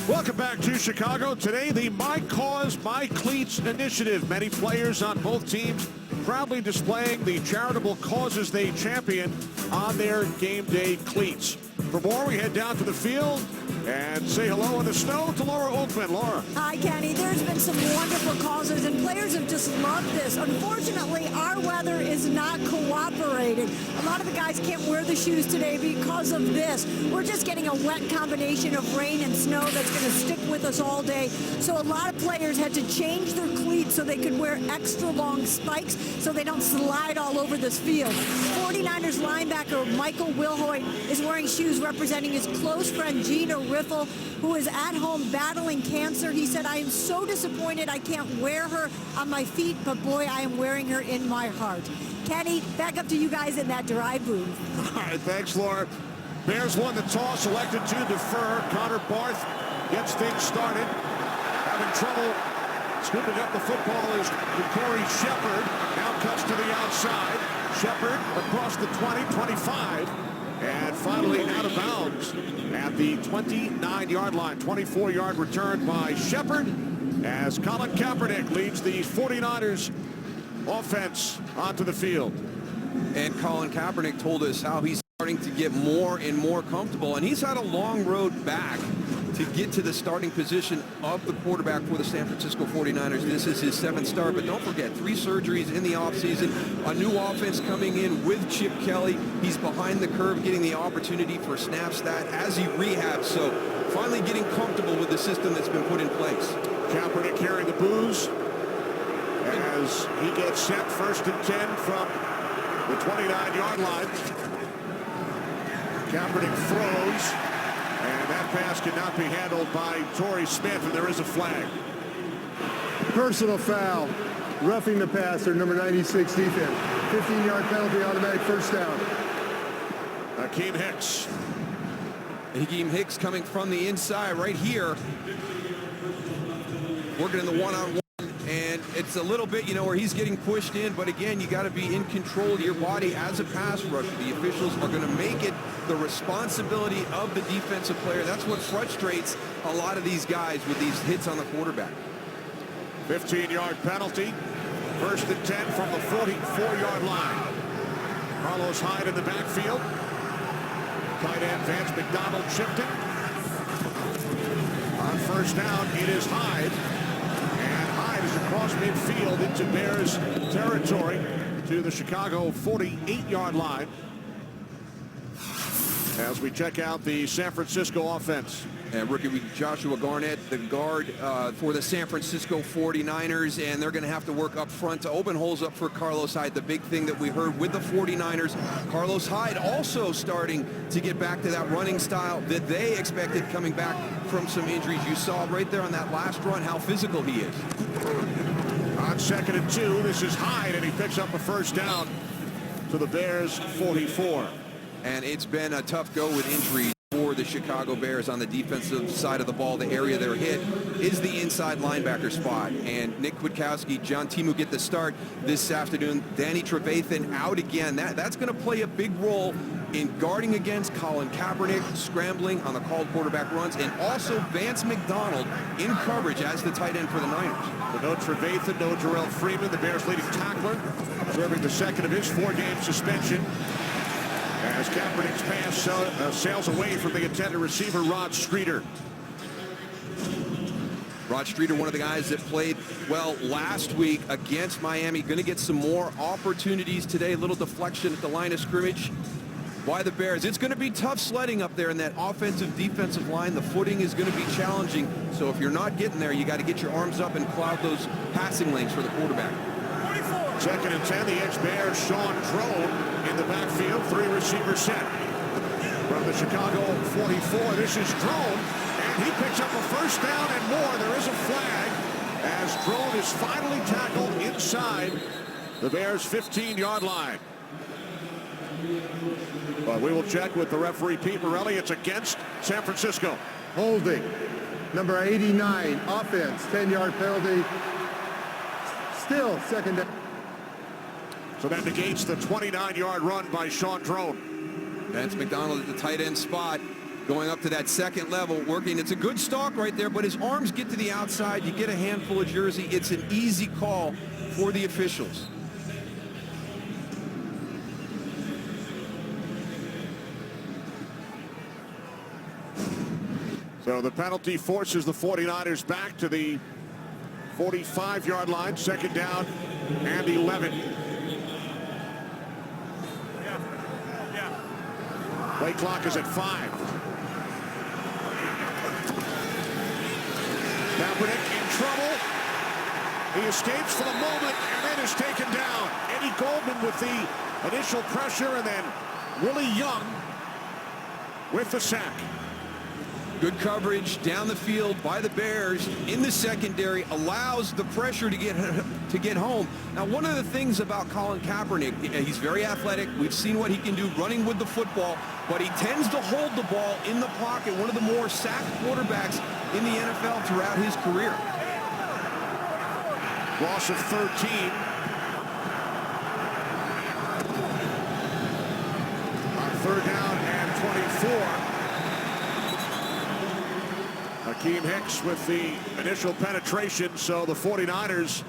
Welcome back to Chicago. Today, the My Cause, My Cleats initiative. Many players on both teams proudly displaying the charitable causes they champion on their game day cleats. For more, we head down to the field and say hello in the snow to Laura Oakman. Laura. Hi, Kenny. There's been some wonderful causes, and players have just loved this. Unfortunately, our weather is not cooperating. A lot of the guys can't wear the shoes today because of this. We're just getting a wet combination of rain and snow that's going to stick with us all day. So a lot of players had to change their cleats so they could wear extra long spikes so they don't slide all over this field. 49ers linebacker Michael Wilhoit is wearing shoes representing his close friend Gina Riffle, who is at home battling cancer. He said, "I am so disappointed I can't wear her on my feet, but boy, I am wearing her in my heart." Kenny, back up to you guys in that drive booth. All right, thanks, Laura. Bears won the toss, elected to defer. Connor Barth gets things started. Having trouble scooping up the football is Corey Shepard. Now cuts to the outside. Shepard across the 20, 25. And finally out of bounds at the 29-yard line. 24-yard return by Shepard as Colin Kaepernick leads the 49ers offense onto the field. And Colin Kaepernick told us how he's starting to get more and more comfortable. And he's had a long road back to get to the starting position of the quarterback for the San Francisco 49ers. This is his 7th start, but don't forget, 3 surgeries in the offseason, a new offense coming in with Chip Kelly. He's behind the curve, getting the opportunity for snap stat as he rehabs. So finally getting comfortable with the system that's been put in place. Kaepernick carrying the booze as he gets set 1st and 10 from the 29-yard line. Kaepernick throws. And that pass cannot be handled by Torrey Smith, and there is a flag. Personal foul, roughing the passer, number 96 defense. 15-yard penalty, automatic first down. Akeem Hicks. Akeem Hicks coming from the inside right here. Working in the one-on-one. And it's a little bit, where he's getting pushed in. But again, you got to be in control of your body as a pass rusher. The officials are going to make it the responsibility of the defensive player. That's what frustrates a lot of these guys with these hits on the quarterback. 15-yard penalty. 1st and 10 from the 44-yard line. Carlos Hyde in the backfield. Tight end Vance McDonald chipped it. On 1st down, it is Hyde. Across midfield into Bears territory to the Chicago 48-yard line as we check out the San Francisco offense. And rookie Joshua Garnett, the guard for the San Francisco 49ers, and they're going to have to work up front to open holes up for Carlos Hyde. The big thing that we heard with the 49ers, Carlos Hyde also starting to get back to that running style that they expected coming back from some injuries. You saw right there on that last run how physical he is. On 2nd and 2, this is Hyde, and he picks up a 1st down to the Bears 44. And it's been a tough go with injuries for the Chicago Bears on the defensive side of the ball. The area they're hit is the inside linebacker spot. And Nick Kwiatkowski, John Timu get the start this afternoon. Danny Trevathan out again. That's going to play a big role in guarding against Colin Kaepernick, scrambling on the called quarterback runs, and also Vance McDonald in coverage as the tight end for the Niners. But no Trevathan, no Jarrell Freeman, the Bears leading tackler, serving the 2nd of his 4-game suspension. As Kaepernick's pass sails away from the intended receiver, Rod Streeter. Rod Streeter, one of the guys that played well last week against Miami. Going to get some more opportunities today. A little deflection at the line of scrimmage by the Bears. It's going to be tough sledding up there in that offensive defensive line. The footing is going to be challenging. So if you're not getting there, you got to get your arms up and cloud those passing lanes for the quarterback. 2nd and 10, the ex-Bears, Sean Drone in the backfield, 3 receivers set. From the Chicago 44, this is Drone, and he picks up a 1st down and more. There is a flag as Drone is finally tackled inside the Bears' 15-yard line. But we will check with the referee, Pete Morelli. It's against San Francisco. Holding, number 89, offense, 10-yard penalty. Still 2nd down. So that negates the 29-yard run by Sean Drone. Vance McDonald at the tight end spot. going up to that second level, working. It's a good stalk right there, but his arms get to the outside. You get a handful of jersey. It's an easy call for the officials. So the penalty forces the 49ers back to the 45-yard line. Second down and 11. Play clock is at 5. Kaepernick in trouble. He escapes for the moment and then is taken down. Eddie Goldman with the initial pressure, and then Willie Young with the sack. Good coverage down the field by the Bears in the secondary, allows the pressure to get home. Now, one of the things about Colin Kaepernick, he's very athletic. We've seen what he can do running with the football, but he tends to hold the ball in the pocket, one of the more sacked quarterbacks in the NFL throughout his career. Loss of 13. On third down and 24. Akeem Hicks with the initial penetration, so the 49ers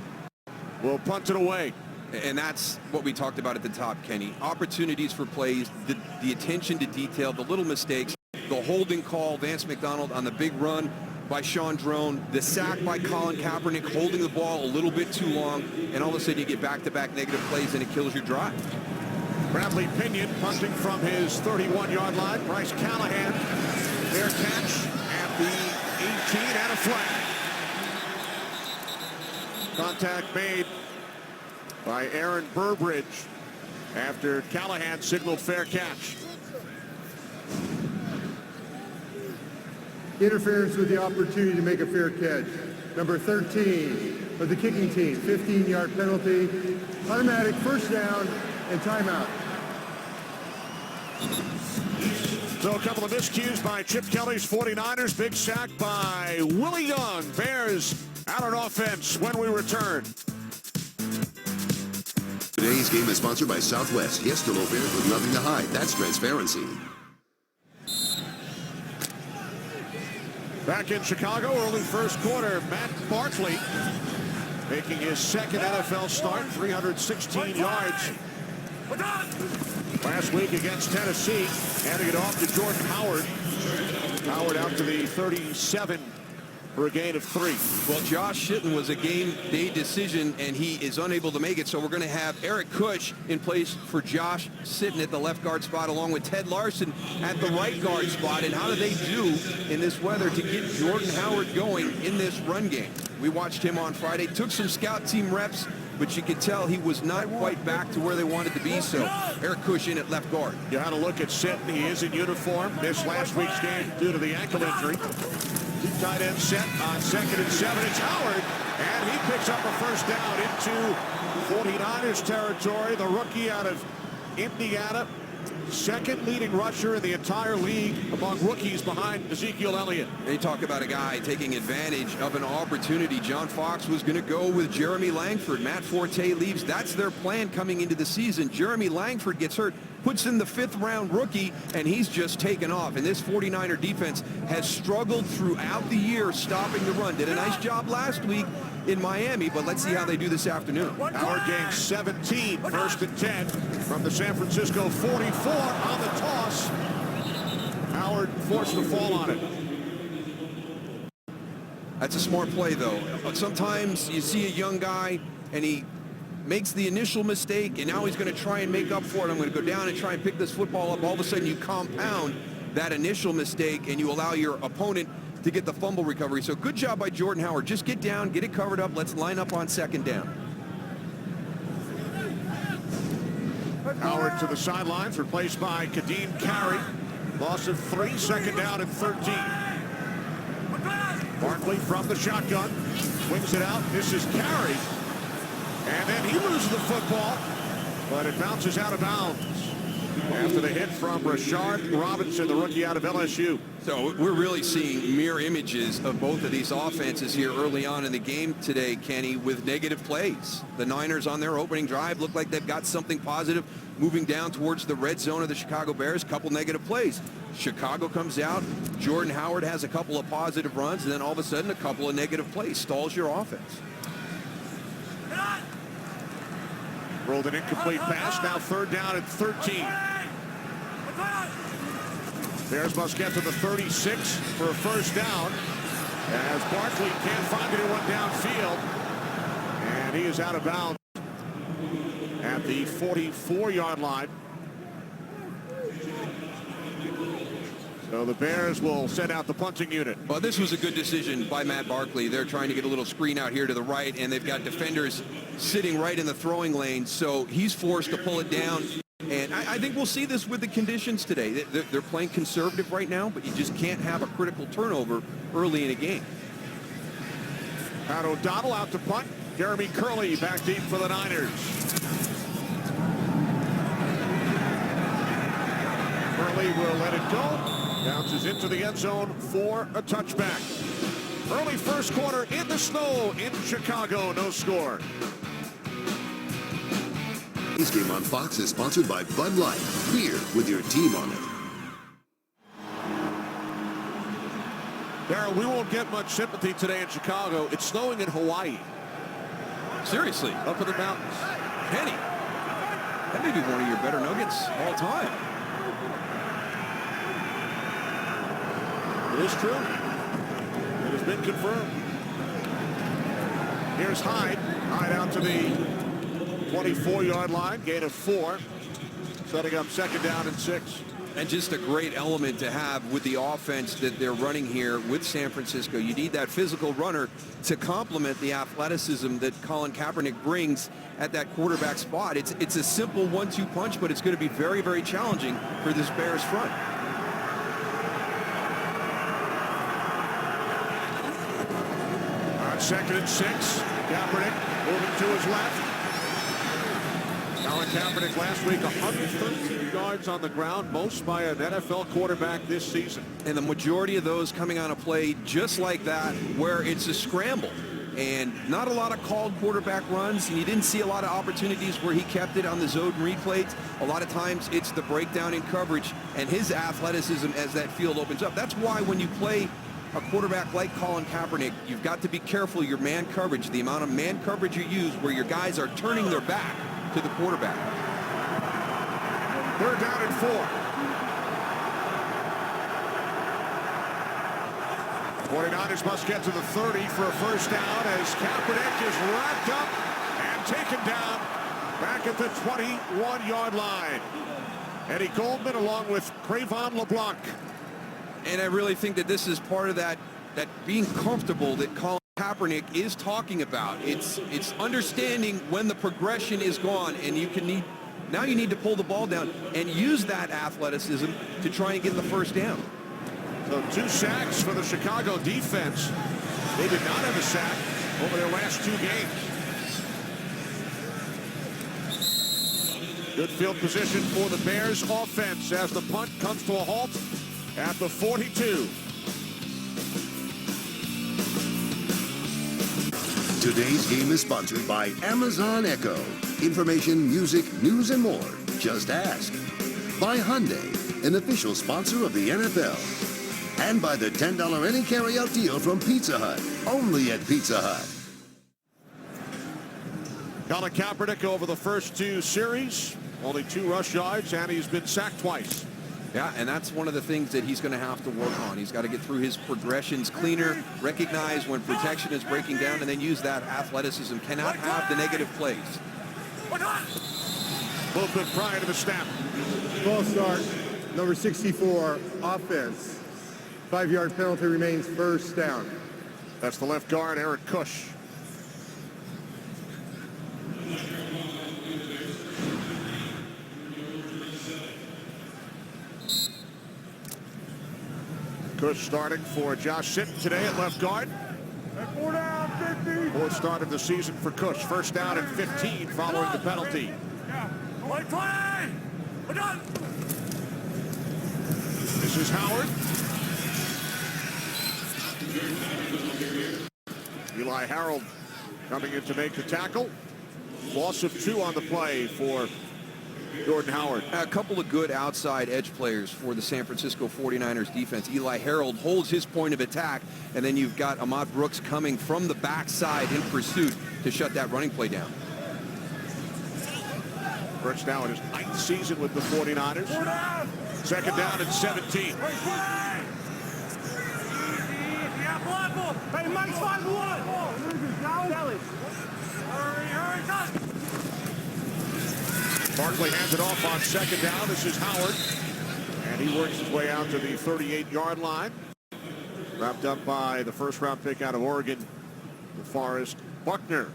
will punt it away. And that's what we talked about at the top, Kenny. Opportunities for plays, the attention to detail, the little mistakes, the holding call, Vance McDonald on the big run by Sean Drone, the sack by Colin Kaepernick, holding the ball a little bit too long, and all of a sudden you get back-to-back negative plays and it kills your drive. Bradley Pinion punting from his 31-yard line. Bryce Callahan, fair catch at the 18 and a flag. Contact made by Aaron Burbridge after Callahan signaled fair catch. Interference with the opportunity to make a fair catch. Number 13 of the kicking team, 15-yard penalty, automatic first down, and timeout. So a couple of miscues by Chip Kelly's 49ers. Big sack by Willie Young. Bears out on offense when we return. Today's game is sponsored by Southwest. Yes to low fares with nothing to hide. That's transparency. Back in Chicago, early first quarter, Matt Barkley making his second NFL start, 316 yards. Last week against Tennessee, handing it off to Jordan Howard. Howard out to the 37 for a gain of 3. Well, Josh Shitten was a game day decision, and he is unable to make it, so we're going to have Eric Kush in place for Josh Shitten at the left guard spot, along with Ted Larson at the right guard spot. And how do they do in this weather to get Jordan Howard going in this run game? We watched him on Friday, took some scout team reps, but you could tell he was not quite back to where they wanted to be, so Eric Kush in at left guard. You had a look at Shitten. He is in uniform. Missed last week's game due to the ankle injury. Two tight end set on 2nd and 7. It's Howard, and he picks up a first down into 49ers territory. The rookie out of Indiana, second leading rusher in the entire league among rookies behind Ezekiel Elliott. They talk about a guy taking advantage of an opportunity. John Fox was going to go with Jeremy Langford. Matt Forte leaves. That's their plan coming into the season. Jeremy Langford gets hurt, puts in the 5th-round rookie, and he's just taken off. And this 49er defense has struggled throughout the year stopping the run. Did a nice job last week in Miami, but let's see how they do this afternoon. Howard gains 17, 1st and 10 from the San Francisco 44 on the toss. Howard forced the fall on it. That's a smart play, though. Sometimes you see a young guy, and he makes the initial mistake, and now he's going to try and make up for it. I'm going to go down and try and pick this football up. All of a sudden, you compound that initial mistake, and you allow your opponent to get the fumble recovery. So good job by Jordan Howard. Just get down, get it covered up. Let's line up on 2nd down. Howard to the sidelines, replaced by Kadeem Carey. Loss of 3, 2nd down and 13. Barkley from the shotgun, swings it out. This is Carey. And then he loses the football, but it bounces out of bounds. after the hit from Rashard Robinson, the rookie out of LSU. So we're really seeing mirror images of both of these offenses here early on in the game today, Kenny, with negative plays. The Niners on their opening drive look like they've got something positive moving down towards the red zone of the Chicago Bears. Couple negative plays. Chicago comes out. Jordan Howard has a couple of positive runs, and then all of a sudden a couple of negative plays. Stalls your offense. Rolled an incomplete pass. Now third down and 13. Bears must get to the 36 for a first down, as Barkley can't find anyone downfield, and he is out of bounds at the 44-yard line. So the Bears will send out the punting unit. Well, this was a good decision by Matt Barkley. They're trying to get a little screen out here to the right, and they've got defenders sitting right in the throwing lane, so he's forced to pull it down. And I think we'll see this with the conditions today. They're playing conservative right now, but you just can't have a critical turnover early in a game. Pat O'Donnell out to punt. Jeremy Curley back deep for the Niners. Curley will let it go. Bounces into the end zone for a touchback. Early first quarter in the snow in Chicago. No score. This game on Fox is sponsored by Bud Light. Beer with your team on it. Darryl, we won't get much sympathy today in Chicago. It's snowing in Hawaii. Seriously. Up in the mountains. Kenny, that may be one of your better nuggets all time. It is true. It has been confirmed. Here's Hyde. Hyde out to the 24-yard line, gain of 4, setting up second down and 6. And just a great element to have with the offense that they're running here with San Francisco. You need that physical runner to complement the athleticism that Colin Kaepernick brings at that quarterback spot. It's a simple 1-2 punch, but it's going to be very, very challenging for this Bears front. On second and 6, Kaepernick moving to his left. Colin Kaepernick last week, 113 yards on the ground, most by an NFL quarterback this season. And the majority of those coming on a play just like that, where it's a scramble. And not a lot of called quarterback runs, and you didn't see a lot of opportunities where he kept it on the zone read plays. A lot of times it's the breakdown in coverage and his athleticism as that field opens up. That's why when you play a quarterback like Colin Kaepernick, you've got to be careful your man coverage, the amount of man coverage you use where your guys are turning their back to the quarterback. Third down and 4. 49ers must get to the 30 for a first down as Kaepernick is wrapped up and taken down back at the 21-yard line. Eddie Goldman along with Cravon LeBlanc. And I really think that this is part of that being comfortable that Colin Kaepernick is talking about. It's understanding when the progression is gone, and now you need to pull the ball down and use that athleticism to try and get the first down. So 2 sacks for the Chicago defense. They did not have a sack over their last 2 games. Good field position for the Bears offense as the punt comes to a halt at the 42. Today's game is sponsored by Amazon Echo. Information, music, news, and more. Just ask. By Hyundai, an official sponsor of the NFL. And by the $10 any carryout deal from Pizza Hut. Only at Pizza Hut. Colin Kaepernick over the first 2 series. Only 2 rush yards, and he's been sacked twice. Yeah, and that's one of the things that he's going to have to work on. He's got to get through his progressions cleaner, recognize when protection is breaking down, and then use that athleticism. Cannot have the negative plays. Movement prior to the snap. Ball start, number 64, offense. 5-yard penalty remains first down. That's the left guard, Eric Kush. Kush starting for Josh Sitton today at left guard. 4 down, 50. 4th start of the season for Kush. First down and 15 following the penalty. This is Howard. Eli Harold coming in to make the tackle. Loss of 2 on the play for Jordan Howard. A couple of good outside edge players for the San Francisco 49ers defense. Eli Harold holds his point of attack, and then you've got Ahmad Brooks coming from the backside in pursuit to shut that running play down. Brooks now in his 9th season with the 49ers. Second down and 17. Hey, Mike's 5-1. Barkley hands it off on second down. This is Howard. And he works his way out to the 38-yard line. Wrapped up by the first-round pick out of Oregon, DeForest Buckner.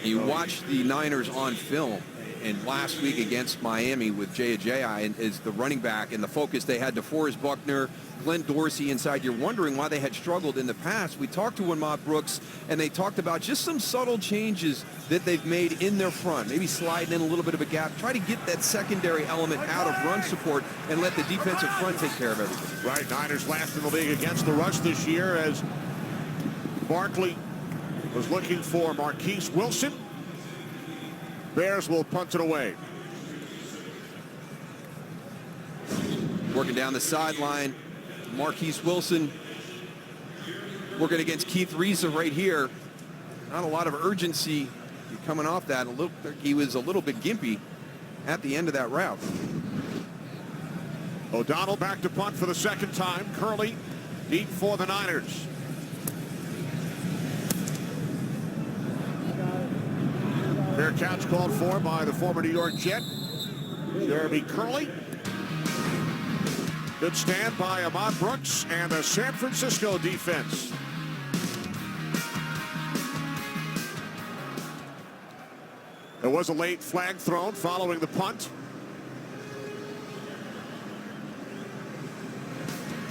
You watch the Niners on film, and last week against Miami with Jay Ajayi is the running back, and the focus they had DeForest Buckner, Glenn Dorsey inside. You're wondering why they had struggled in the past. We talked to Ahmad Brooks, and they talked about just some subtle changes that they've made in their front. Maybe sliding in a little bit of a gap. Try to get that secondary element out of run support and let the defensive front take care of everything. Right, Niners last in the league against the rush this year as Barkley was looking for Marquise Wilson. Bears will punt it away. Working down the sideline, Marquise Wilson working against Keith Reza right here. Not a lot of urgency coming off that. He was a little bit gimpy at the end of that route. O'Donnell back to punt for the second time. Curley deep for the Niners. Fair catch called for by the former New York Jet, Jeremy Curley. Good stand by Ahmad Brooks and the San Francisco defense. There was a late flag thrown following the punt.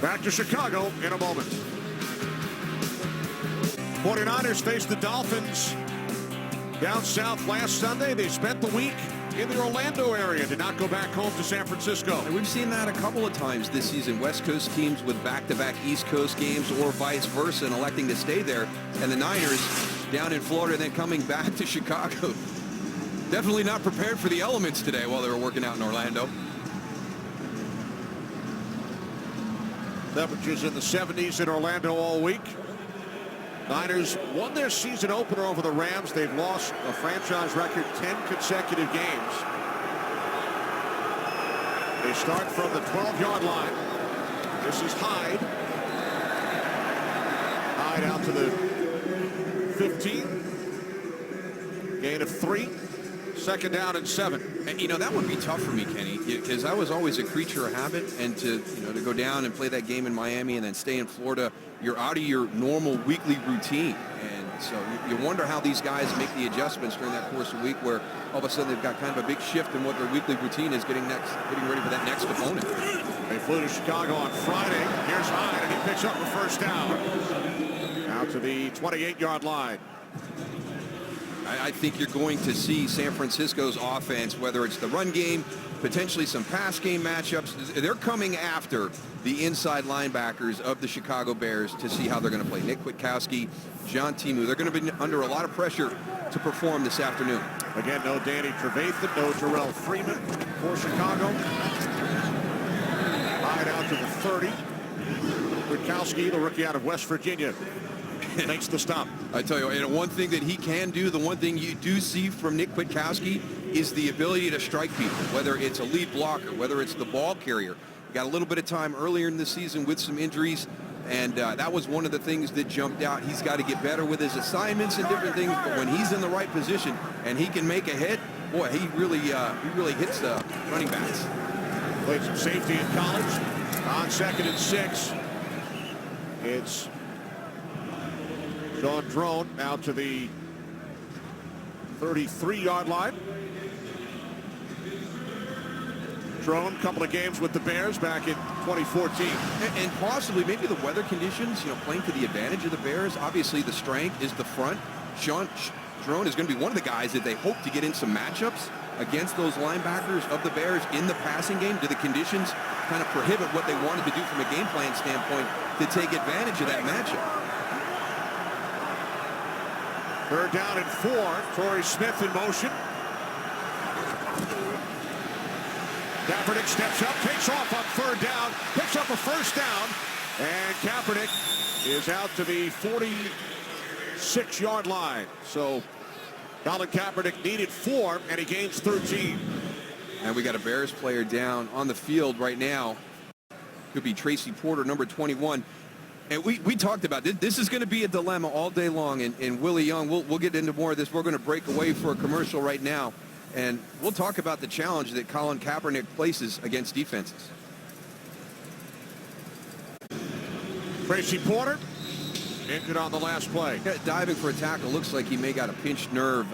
Back to Chicago in a moment. 49ers face the Dolphins down south last Sunday. They spent the week in the Orlando area, did not go back home to San Francisco. And we've seen that a couple of times this season. West Coast teams with back-to-back East Coast games or vice versa and electing to stay there. And the Niners down in Florida then coming back to Chicago. Definitely not prepared for the elements today while they were working out in Orlando. Temperatures in the 70s in Orlando all week. Niners won their season opener over the Rams. They've lost a franchise record 10 consecutive games. They start from the 12-yard line. This is Hyde. Hyde out to the 15. Gain of 3. Second down and 7. And, you know, that would be tough for me, Kenny, because I was always a creature of habit, and to go down and play that game in Miami and then stay in Florida, you're out of your normal weekly routine. And so you wonder how these guys make the adjustments during that course of the week where all of a sudden they've got kind of a big shift in what their weekly routine is getting ready for that next opponent. They flew to Chicago on Friday. Here's Hyde, and he picks up the first down. Out to the 28-yard line. I think you're going to see San Francisco's offense, whether it's the run game, potentially some pass game matchups. They're coming after the inside linebackers of the Chicago Bears to see how they're going to play. Nick Kwiatkowski, John Timu. They're going to be under a lot of pressure to perform this afternoon. Again, no Danny Trevathan, no Terrell Freeman for Chicago. Hyde out to the 30. Kwiatkowski, the rookie out of West Virginia, makes the stop. I tell you, and one thing that he can do, the one thing you do see from Nick Kwiatkowski is the ability to strike people, whether it's a lead blocker, whether it's the ball carrier. He got a little bit of time earlier in the season with some injuries, and that was one of the things that jumped out. He's got to get better with his assignments and different things, but when he's in the right position and he can make a hit, boy, he really hits the running backs. Played some safety in college. On 2nd and 6. It's Sean Drone out to the 33-yard line. Drone, couple of games with the Bears back in 2014. And possibly maybe the weather conditions, playing to the advantage of the Bears. Obviously, the strength is the front. Sean Drone is going to be one of the guys that they hope to get in some matchups against those linebackers of the Bears in the passing game? Do the conditions kind of prohibit what they wanted to do from a game plan standpoint to take advantage of that matchup? Third down and 4. Torrey Smith in motion. Kaepernick steps up, takes off on third down, picks up a first down, and Kaepernick is out to the 46-yard line. So Colin Kaepernick needed 4, and he gains 13. And we got a Bears player down on the field right now. Could be Tracy Porter, number 21. And we talked about this. This is going to be a dilemma all day long. And Willie Young, we'll get into more of this. We're going to break away for a commercial right now. And we'll talk about the challenge that Colin Kaepernick places against defenses. Tracy Porter injured on the last play. Yeah, diving for a tackle. Looks like he may got a pinched nerve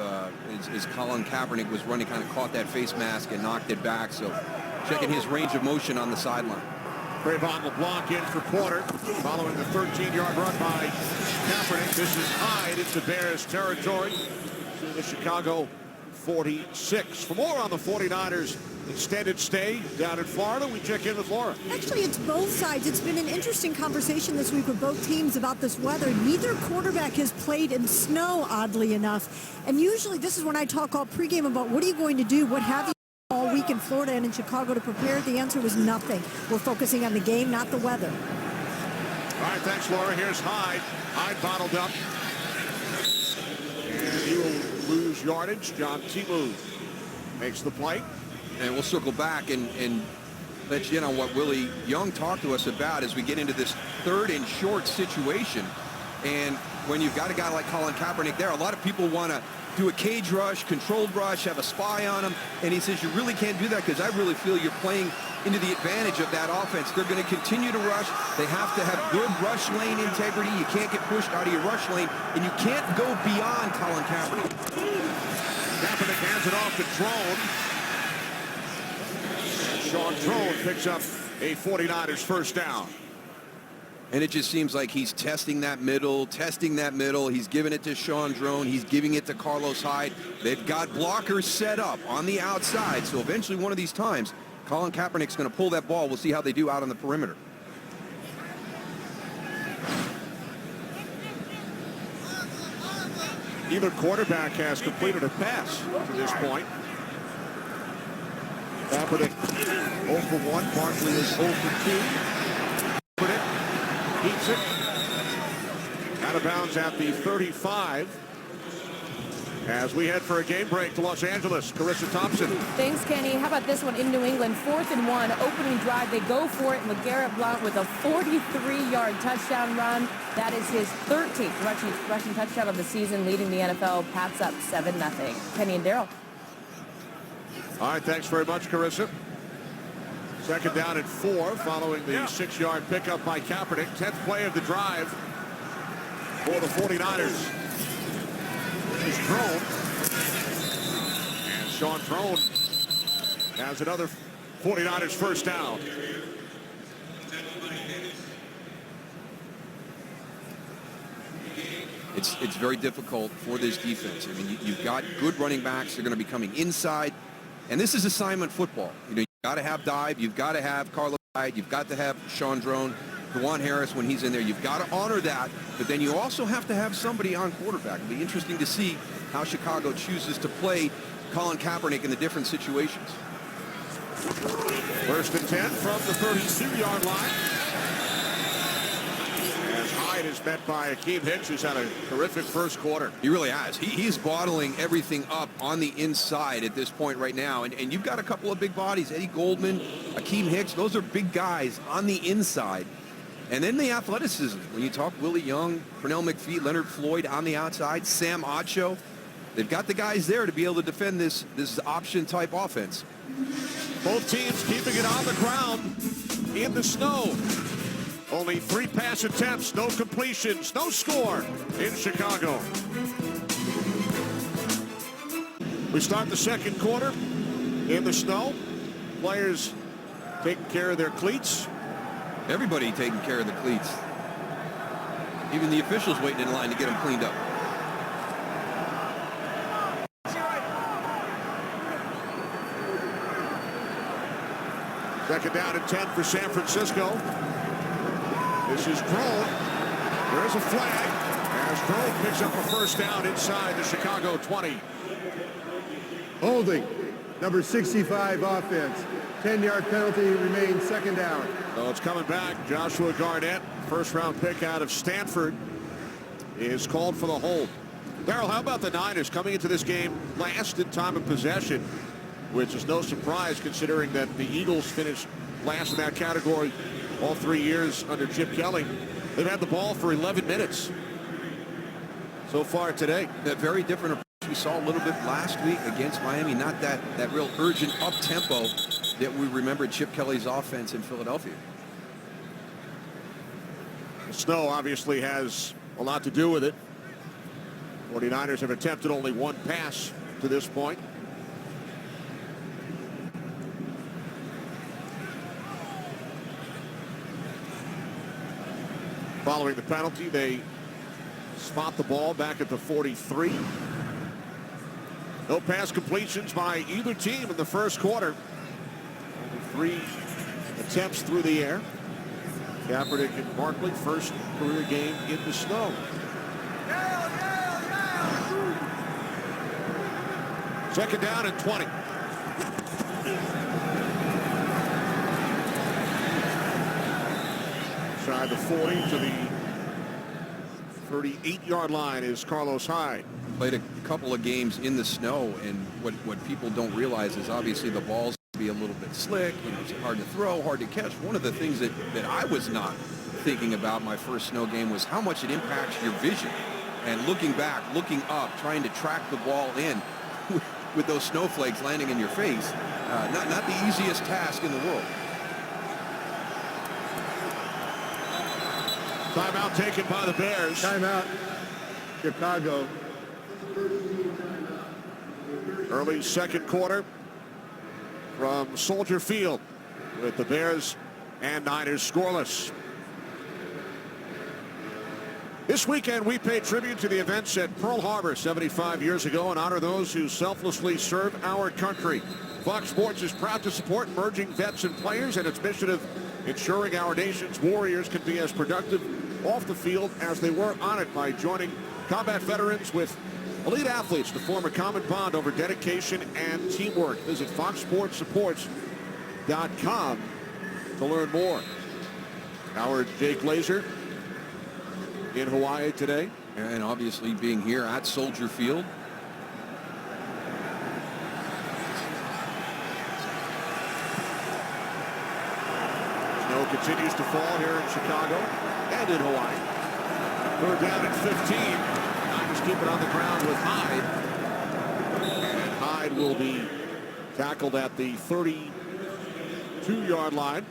as Colin Kaepernick was running, kind of caught that face mask and knocked it back. So checking his range of motion on the sideline. Trayvon LeBlanc in for Porter, following the 13-yard run by Kaepernick. This is Hyde into Bears territory to the Chicago 46. For more on the 49ers extended stay down in Florida, we check in with Laura. Actually, it's both sides. It's been an interesting conversation this week with both teams about this weather. Neither quarterback has played in snow, oddly enough. And usually this is when I talk all pregame about what are you going to do, what have you all week in Florida and in Chicago to prepare. The answer was nothing. We're focusing on the game, not the weather. All right, thanks, Laura. Here's Hyde. Hyde bottled up. And he will lose yardage. John Timu makes the play. And we'll circle back and let you in on what Willie Young talked to us about as we get into this third and short situation. And when you've got a guy like Colin Kaepernick there, a lot of people want to do a cage rush, controlled rush, have a spy on him. And he says, you really can't do that because I really feel you're playing into the advantage of that offense. They're going to continue to rush. They have to have good rush lane integrity. You can't get pushed out of your rush lane, and you can't go beyond Colin Kaepernick. Kaepernick hands it off to Drone. Sean Drone picks up a 49ers first down. And it just seems like he's testing that middle. He's giving it to Sean Drone. He's giving it to Carlos Hyde. They've got blockers set up on the outside. So eventually one of these times, Colin Kaepernick's going to pull that ball. We'll see how they do out on the perimeter. Either quarterback has completed a pass to this point. Kaepernick 0 for 1. Barkley is 0 for 2. Kaepernick keeps it. Out of bounds at the 35. As we head for a game break to Los Angeles, Carissa Thompson. Thanks, Kenny. How about this one in New England? 4th and 1, opening drive. They go for it. LeGarrette Blount with a 43-yard touchdown run. That is his 13th rushing touchdown of the season, leading the NFL. Pats up 7-0. Kenny and Daryl. All right, thanks very much, Carissa. Second down and 4 following the 6-yard pickup by Kaepernick. 10th play of the drive for the 49ers. This is Drone. And Sean Drone has another 49ers first down. It's very difficult for this defense. I mean, you've got good running backs. They're going to be coming inside. And this is assignment football. You know, you've got to have dive. You've got to have Carlos Hyde. You've got to have Sean Drone. Juwan Harris when he's in there. You've got to honor that. But then you also have to have somebody on quarterback. It'll be interesting to see how Chicago chooses to play Colin Kaepernick in the different situations. First and 10 from the 32-yard line. As Hyde is met by Akeem Hicks, who's had a terrific first quarter. He really has. He's bottling everything up on the inside at this point right now. And you've got a couple of big bodies. Eddie Goldman, Akeem Hicks. Those are big guys on the inside. And then the athleticism. When you talk Willie Young, Pernell McPhee, Leonard Floyd on the outside, Sam Acho. They've got the guys there to be able to defend this option-type offense. Both teams keeping it on the ground in the snow. Only 3 pass attempts, no completions, no score in Chicago. We start the second quarter in the snow. Players taking care of their cleats. Everybody taking care of the cleats. Even the officials waiting in line to get them cleaned up. Second down and 10 for San Francisco. This is Drone. There's a flag as Drone picks up a first down inside the Chicago 20. Holding. Number 65 offense. 10-yard penalty remains second down. So it's coming back. Joshua Garnett, first-round pick out of Stanford, is called for the hold. Darrell, how about the Niners coming into this game last in time of possession, which is no surprise considering that the Eagles finished last in that category all 3 years under Chip Kelly. They've had the ball for 11 minutes so far today. A very different approach we saw a little bit last week against Miami. Not that real urgent up-tempo that we remember Chip Kelly's offense in Philadelphia. The snow obviously has a lot to do with it. 49ers have attempted only one pass to this point. Following the penalty, they spot the ball back at the 43. No pass completions by either team in the first quarter. Only 3 attempts through the air. Kaepernick and Barkley, first career game in the snow. Second down and 20. Inside the 40 to the 38-yard line is Carlos Hyde. Played a couple of games in the snow, and what people don't realize is obviously the balls be a little bit slick. You know, it's hard to throw, hard to catch. One of the things that I was not thinking about my first snow game was how much it impacts your vision. And looking back, looking up, trying to track the ball in with those snowflakes landing in your face, not the easiest task in the world. Timeout taken by the Bears. Timeout. Chicago. Early second quarter from Soldier Field with the Bears and Niners scoreless. This weekend we pay tribute to the events at Pearl Harbor 75 years ago and honor those who selflessly serve our country. Fox Sports is proud to support emerging vets and players and its mission of ensuring our nation's warriors can be as productive off the field as they were on it by joining combat veterans with elite athletes to form a common bond over dedication and teamwork. Visit foxsportssupports.com to learn more. Our Jake Glazer in Hawaii today. And obviously being here at Soldier Field. Snow continues to fall here in Chicago and in Hawaii. Third down at 15. Niners keep it on the ground with Hyde. And Hyde will be tackled at the 32-yard line.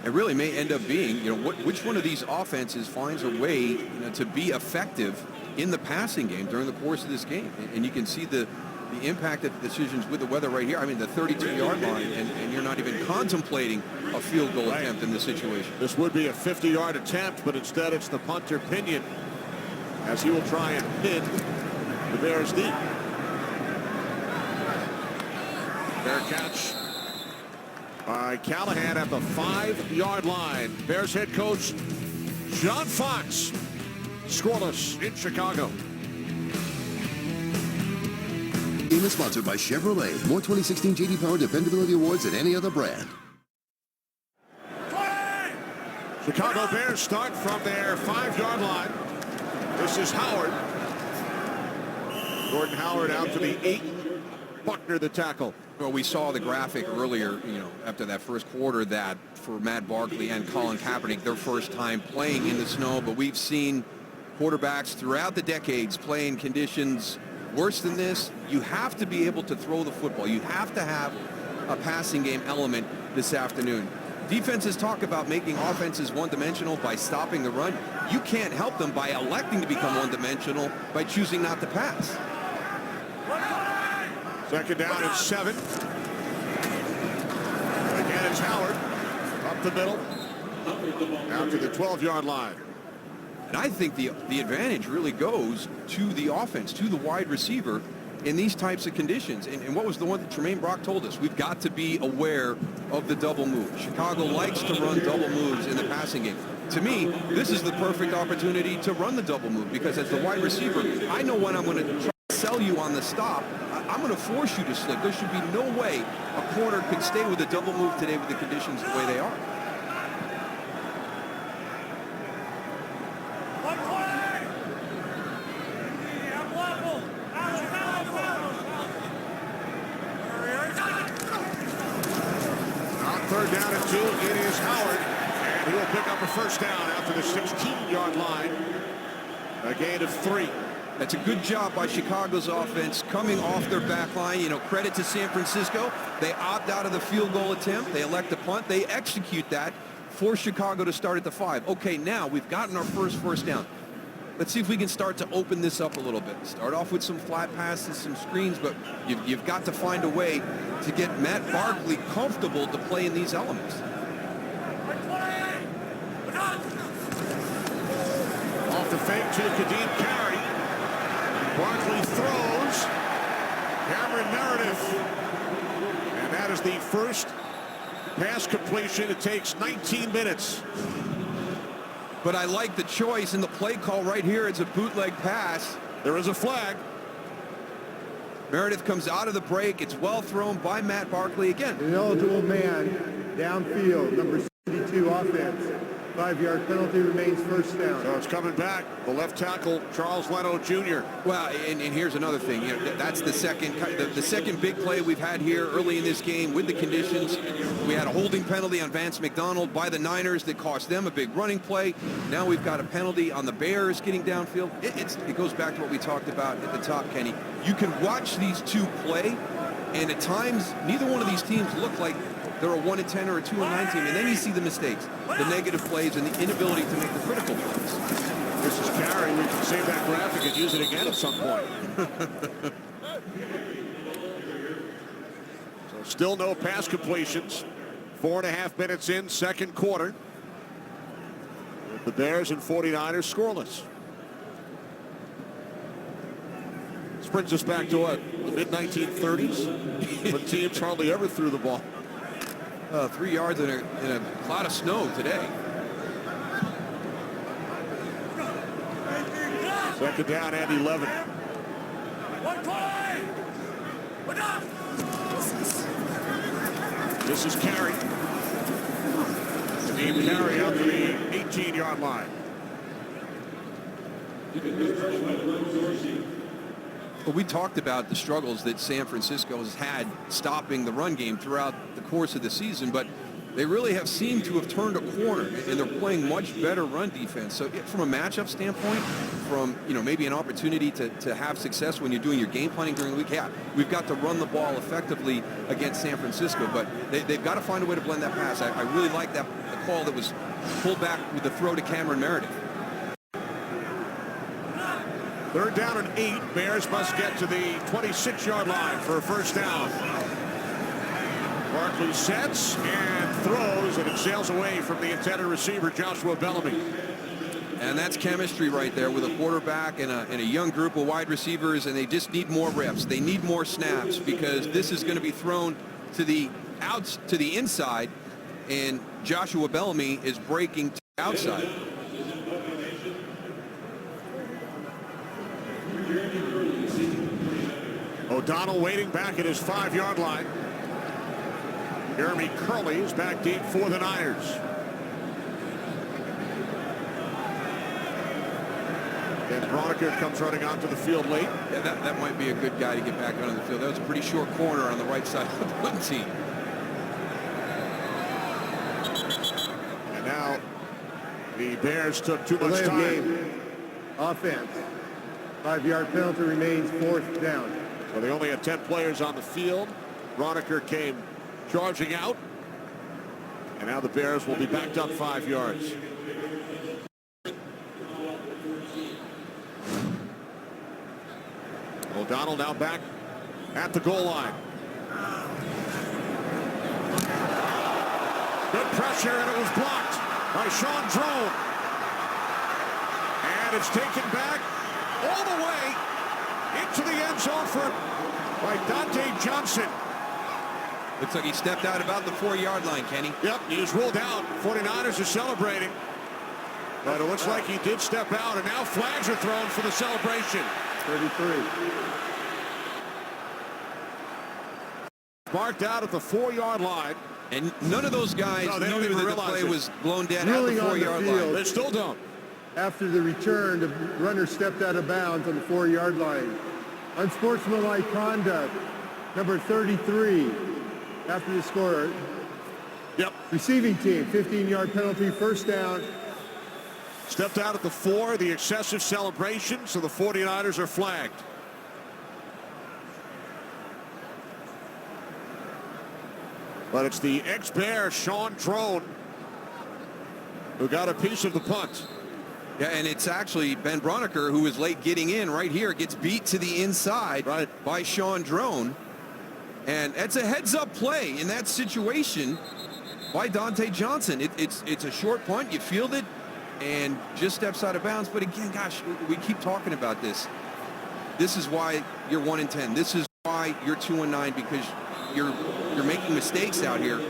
It really may end up being, which one of these offenses finds a way, to be effective in the passing game during the course of this game. And you can see the impact of the decisions with the weather right here. I mean, the 32-yard line, and you're not even contemplating a field goal attempt in this situation. This would be a 50-yard attempt, but instead it's the punter Pinion as he will try and pin the Bears deep. Fair catch by Callahan at the 5-yard line. Bears head coach John Fox scoreless in Chicago. Game is sponsored by Chevrolet. More 2016 J.D. Power Dependability Awards than any other brand. Chicago Bears start from their 5-yard line. This is Howard. Gordon Howard out to the 8. Buckner the tackle. Well, we saw the graphic earlier, after that first quarter, that for Matt Barkley and Colin Kaepernick, their first time playing in the snow. But we've seen quarterbacks throughout the decades play in conditions worse than this. You have to be able to throw the football. You have to have a passing game element this afternoon. Defenses talk about making offenses one-dimensional by stopping the run. You can't help them by electing to become one-dimensional by choosing not to pass. Second down and 7. Again, it's Howard up the middle, out to the 12-yard line. And I think the advantage really goes to the offense, to the wide receiver, in these types of conditions. And what was the one that Tremaine Brock told us? We've got to be aware of the double move. Chicago likes to run double moves in the passing game. To me, this is the perfect opportunity to run the double move, because as the wide receiver, I know when I'm going to try to sell you on the stop. I'm going to force you to slip. There should be no way a corner could stay with a double move today with the conditions the way they are. On third down and 2, it is Howard, and he'll pick up a first down after the 16-yard line. A gain of 3. That's a good job by Chicago's offense coming off their back line. You know, credit to San Francisco. They opt out of the field goal attempt. They elect a punt. They execute that for Chicago to start at the 5. Okay, now we've gotten our first down. Let's see if we can start to open this up a little bit. Start off with some flat passes, some screens, but you've got to find a way to get Matt Barkley comfortable to play in these elements. Off the fake to Kadeem Carey. Barkley throws. Cameron Meredith. And that is the first pass completion. It takes 19 minutes. But I like the choice in the play call right here. It's a bootleg pass. There is a flag. Meredith comes out of the break. It's well thrown by Matt Barkley again. An eligible man downfield, number 72 offense. 5-yard penalty, remains first down. So it's coming back. The left tackle, Charles Leno Jr. Well, and here's another thing. You know, that's the second big play we've had here early in this game with the conditions. We had a holding penalty on Vance McDonald by the Niners that cost them a big running play. Now we've got a penalty on the Bears getting downfield. It goes back to what we talked about at the top, Kenny. You can watch these two play, and at times, neither one of these teams look like they're a 1-10 or a 2-9 team, and then you see the mistakes, the negative plays, and the inability to make the critical plays. This is Carey. We can save that graphic and use it again at some point. So still no pass completions. 4.5 minutes in, second quarter. With the Bears and 49ers scoreless. This brings us back to what? The mid-1930s? When teams hardly ever threw the ball. 3 yards in a cloud of snow today. Second down and 11. This is Carey. Steve Carey out to the 18-yard line. Well, we talked about the struggles that San Francisco has had stopping the run game throughout the course of the season, but they really have seemed to have turned a corner, and they're playing much better run defense. So from a matchup standpoint, from maybe an opportunity to have success when you're doing your game planning during the week, yeah, we've got to run the ball effectively against San Francisco, but they've got to find a way to blend that pass. I really like the call that was pulled back with the throw to Cameron Meredith. Third down and 8. Bears must get to the 26-yard line for a first down. Barkley sets and throws, and it sails away from the intended receiver, Joshua Bellamy. And that's chemistry right there with a quarterback and a young group of wide receivers, and they just need more reps. They need more snaps because this is going to be thrown to the inside, and Joshua Bellamy is breaking to the outside. O'Donnell waiting back at his 5-yard line. Jeremy Curley is back deep for the Niners. And Broniker comes running onto the field late. Yeah, that might be a good guy to get back onto the field. That was a pretty short corner on the right side of the punt team. And now the Bears took too much Delay of time. game. Offense. 5-yard penalty, remains fourth down. So they only had 10 players on the field. Broniker came charging out. And now the Bears will be backed up 5 yards. O'Donnell now back at the goal line. Good pressure, and it was blocked by Sean Drone. And it's taken back all the way into the end zone by Dante Johnson. Looks like he stepped out about the 4-yard line, Kenny. Yep, he was ruled out. 49ers are celebrating. But it looks like he did step out, and now flags are thrown for the celebration. 33. Marked out at the 4-yard line. And none of those guys No, they don't knew even that the realize play it. was blown dead at Ruling the on the 4-yard field. line. They still don't. After the return, the runner stepped out of bounds on the 4-yard line. Unsportsmanlike conduct, number 33. After the score, Yep. receiving team, 15-yard penalty, first down. Stepped out at the 4, the excessive celebration, so the 49ers are flagged. But it's the ex-Bear, Sean Drone, who got a piece of the punt. Yeah, and it's actually Ben Broniker, who was late getting in right here, gets beat to the inside by Sean Drone. And that's a heads-up play in that situation by Dante Johnson. It's a short punt. You field it and just steps out of bounds. But again, gosh, we keep talking about this. This is why you're 1-10. This is why you're 2-9, because you're making mistakes out here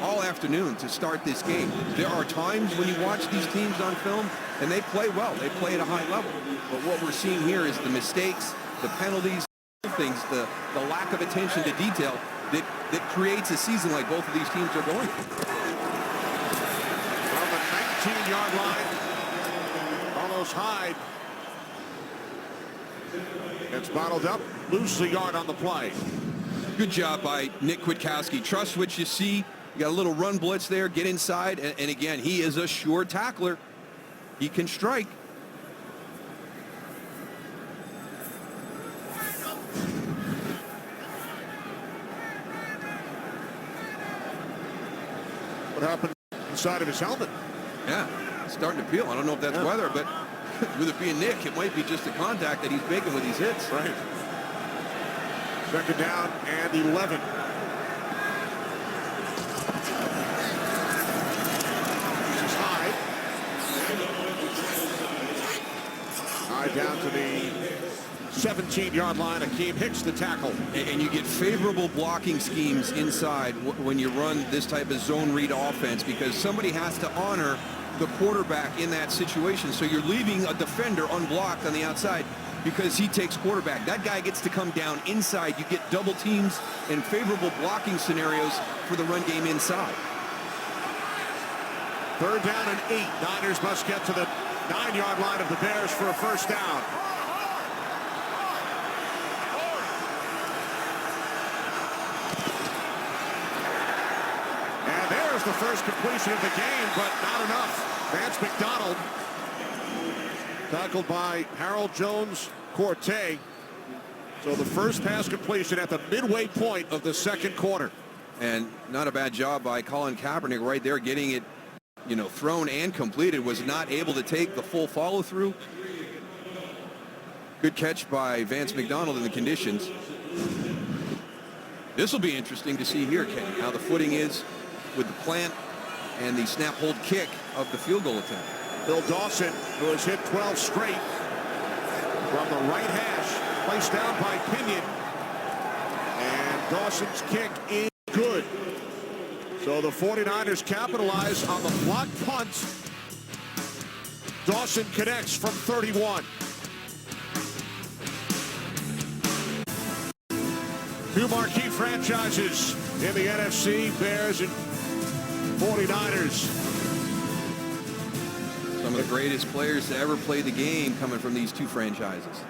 all afternoon to start this game. There are times when you watch these teams on film and they play well. They play at a high level. But what we're seeing here is the mistakes, the penalties, things, the lack of attention to detail that creates a season like both of these teams are going through. From the 19-yard line, Carlos Hyde gets bottled up, loses a yard on the play. Good job by Nick Kwiatkowski. Trust what you see. You got a little run blitz there, get inside, and again, he is a sure tackler. He can strike. What happened inside of his helmet? Yeah, it's starting to peel. I don't know if that's weather, but with it being Nick, it might be just the contact that he's making with these hits. Right. Second down and 11. This is Hyde. Hyde down to the 17-yard line. Akeem Hicks the tackle. And you get favorable blocking schemes inside when you run this type of zone read offense, because somebody has to honor the quarterback in that situation. So you're leaving a defender unblocked on the outside because he takes quarterback. That guy gets to come down inside. You get double teams and favorable blocking scenarios for the run game inside. Third down and 8. Niners must get to the 9-yard line of the Bears for a first down. And there's the first completion of the game, but not enough. Vance McDonald, tackled by Harold Jones-Corte. So the first pass completion at the midway point of the second quarter. And not a bad job by Colin Kaepernick right there, getting it, thrown and completed. Was not able to take the full follow through. Good catch by Vance McDonald in the conditions. This will be interesting to see here, Kenny, how the footing is with the plant and the snap hold kick of the field goal attempt. Bill Dawson, who has hit 12 straight from the right hash, placed down by Pinion. And Dawson's kick is good. So the 49ers capitalize on the blocked punt. Dawson connects from 31. Two marquee franchises in the NFC, Bears and 49ers. Some of the greatest players to ever play the game coming from these two franchises.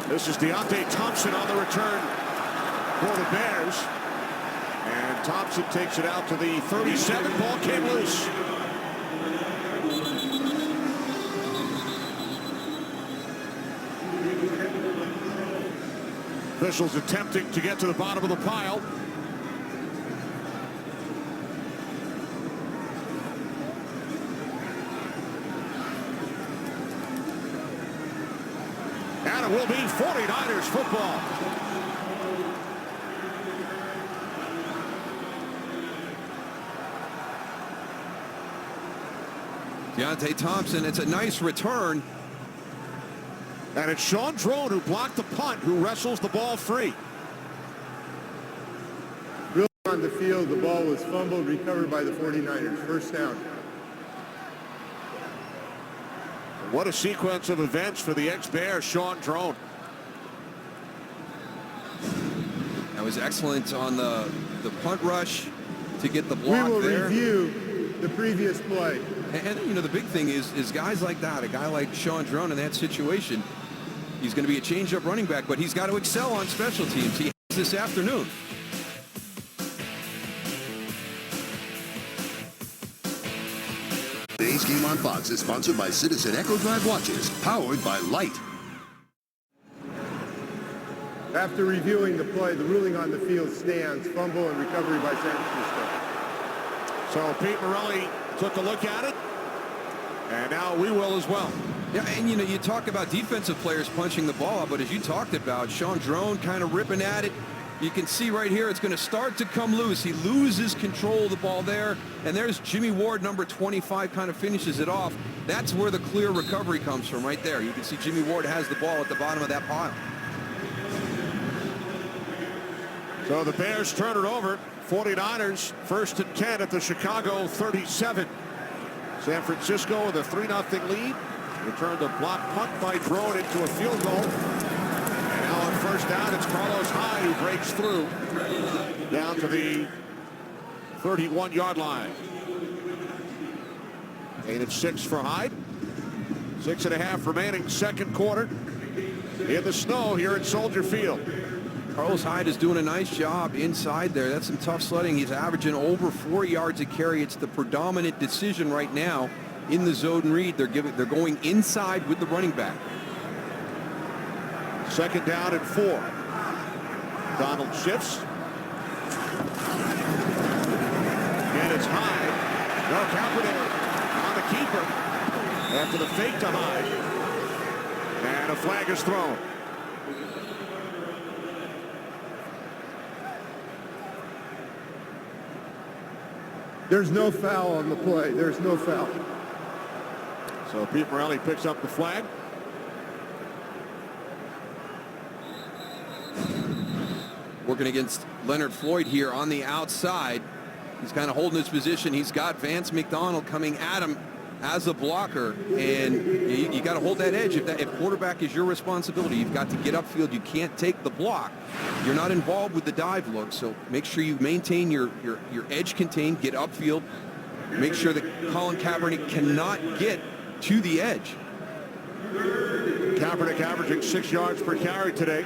This is Deontay Thompson on the return for the Bears. And Thompson takes it out to the 37. Ball came loose. Officials attempting to get to the bottom of the pile. And it will be 49ers football. Deontay Thompson, it's a nice return. And it's Sean Drone who blocked the punt, who wrestles the ball free. Really on the field, the ball was fumbled, recovered by the 49ers. First down. What a sequence of events for the ex-Bear, Sean Drone. That was excellent on the punt rush to get the We block will there. review the previous play. And you know, the big thing is guys like that, a guy like Sean Drone in that situation, he's going to be a change-up running back, but he's got to excel on special teams. He has this afternoon. Today's game on Fox is sponsored by Citizen Echo Drive watches, powered by Light. After reviewing the play, the ruling on the field stands. Fumble and recovery by San Francisco. So Pete Morelli took a look at it, and now we will as well. Yeah, and you know, you talk about defensive players punching the ball out, but as you talked about, Sean Drone kind of ripping at it. You can see right here it's going to start to come loose. He loses control of the ball there, and there's Jimmy Ward, number 25, kind of finishes it off. That's where the clear recovery comes from, right there. You can see Jimmy Ward has the ball at the bottom of that pile. So the Bears turn it over. 49ers first and 10 at the Chicago 37. San Francisco with a 3-0 lead. Returned a block punt by Drone into a field goal. And now on first down, it's Carlos Hyde who breaks through down to the 31-yard line. 8 of 6 for Hyde. 6.5 remaining second quarter in the snow here at Soldier Field. Carlos Hyde is doing a nice job inside there. That's some tough sledding. He's averaging over 4 yards a carry. It's the predominant decision right now in the zone read. They're going inside with the running back. Second down and 4. Donald shifts. Again, it's Hyde. No, Kaepernick on the keeper after the fake to Hyde. And a flag is thrown. There's no foul on the play. There's no foul. So Pete Morelli picks up the flag. Working against Leonard Floyd here on the outside. He's kind of holding his position. He's got Vance McDonald coming at him as a blocker, and you got to hold that edge. If quarterback is your responsibility, you've got to get upfield. You can't take the block. You're not involved with the dive look, so make sure you maintain your edge contained, get upfield. Make sure that Colin Kaepernick cannot get to the edge. Kaepernick averaging 6 yards per carry today.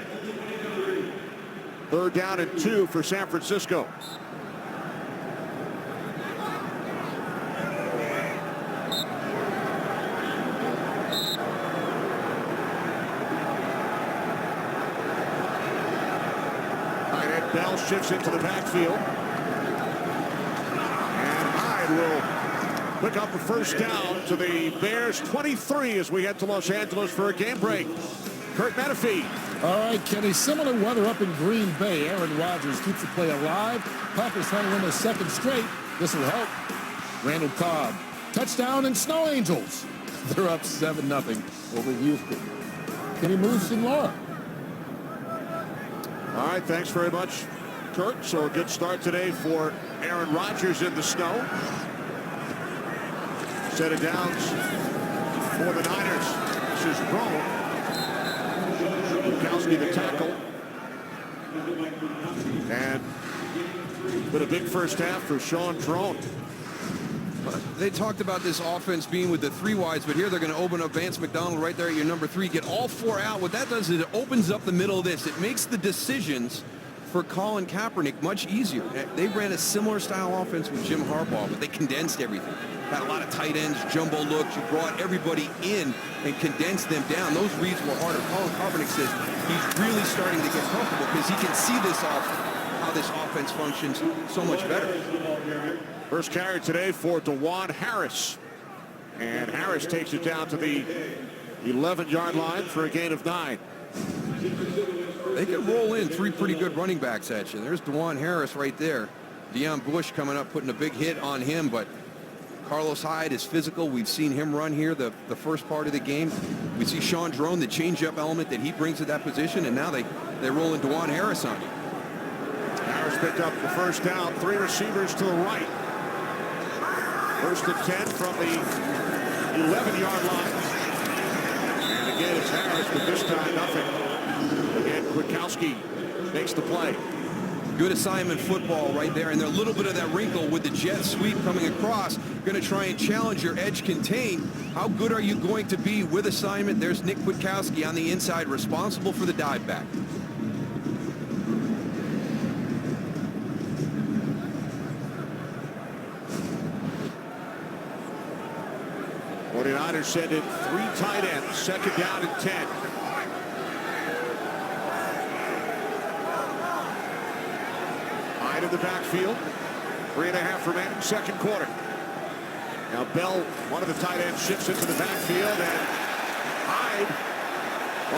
Third down and 2 for San Francisco. Bell shifts into the backfield. And Hyde will pick up a first down to the Bears 23 as we head to Los Angeles for a game break. Kurt Menefee. All right, Kenny, similar weather up in Green Bay. Aaron Rodgers keeps the play alive. Packers trying to win their second straight. This will help. Randall Cobb. Touchdown and Snow Angels. They're up 7-0 over Houston. Kenny Moose and Laura. All right, thanks very much, Kurt. So a good start today for Aaron Rodgers in the snow. Set of downs for the Niners. This is Drone. Bukowski the tackle. And with a big first half for Sean Drone. They talked about this offense being with the 3 wides, but here they're going to open up Vance McDonald right there at your number 3. Get all 4 out. What that does is it opens up the middle of this. It makes the decisions for Colin Kaepernick much easier. They ran a similar style offense with Jim Harbaugh, but they condensed everything. Had a lot of tight ends, jumbo looks. You brought everybody in and condensed them down. Those reads were harder. Colin Kaepernick says he's really starting to get comfortable because he can see this how this offense functions so much better. First carry today for DeJuan Harris. And Harris takes it down to the 11-yard line for a gain of 9. They can roll in 3 pretty good running backs at you. There's DeJuan Harris right there. Deion Bush coming up, putting a big hit on him, but Carlos Hyde is physical. We've seen him run here the first part of the game. We see Sean Drone, the change-up element that he brings to that position, and now they roll in Dwan Harris on you. Harris picked up the first down. 3 receivers to the right. First and 10 from the 11-yard line. And again, it's Harris, but this time nothing. Again, Kwiatkowski makes the play. Good assignment football right there, and there a little bit of that wrinkle with the jet sweep coming across. Going to try and challenge your edge contain. How good are you going to be with assignment? There's Nick Kwiatkowski on the inside, responsible for the dive back. 49ers send in 3 tight ends. Second down and 10. Hyde in the backfield. 3.5 remaining second quarter. Now Bell, one of the tight ends, shifts into the backfield, and Hyde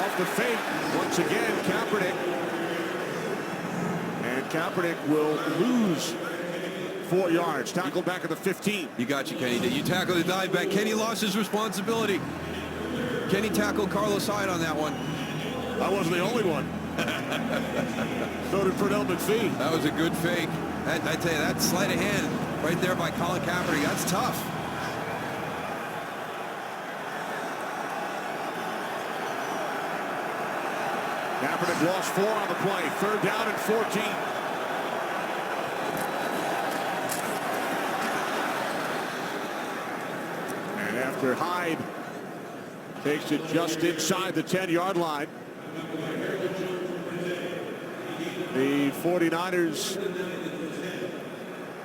off the fake. Once again, Kaepernick. And Kaepernick will lose 4 yards. Tackled back at the 15. You got you, Kenny. You tackled the dive back. Kenny lost his responsibility. Kenny tackled Carlos Hyde on that one. I wasn't the only one. So did Pernell McPhee. That was a good fake. I tell you, that sleight of hand right there by Colin Kaepernick, that's tough. Kaepernick lost 4 on the play. Third down and 14. And after Hyde takes it just inside the 10-yard line, the 49ers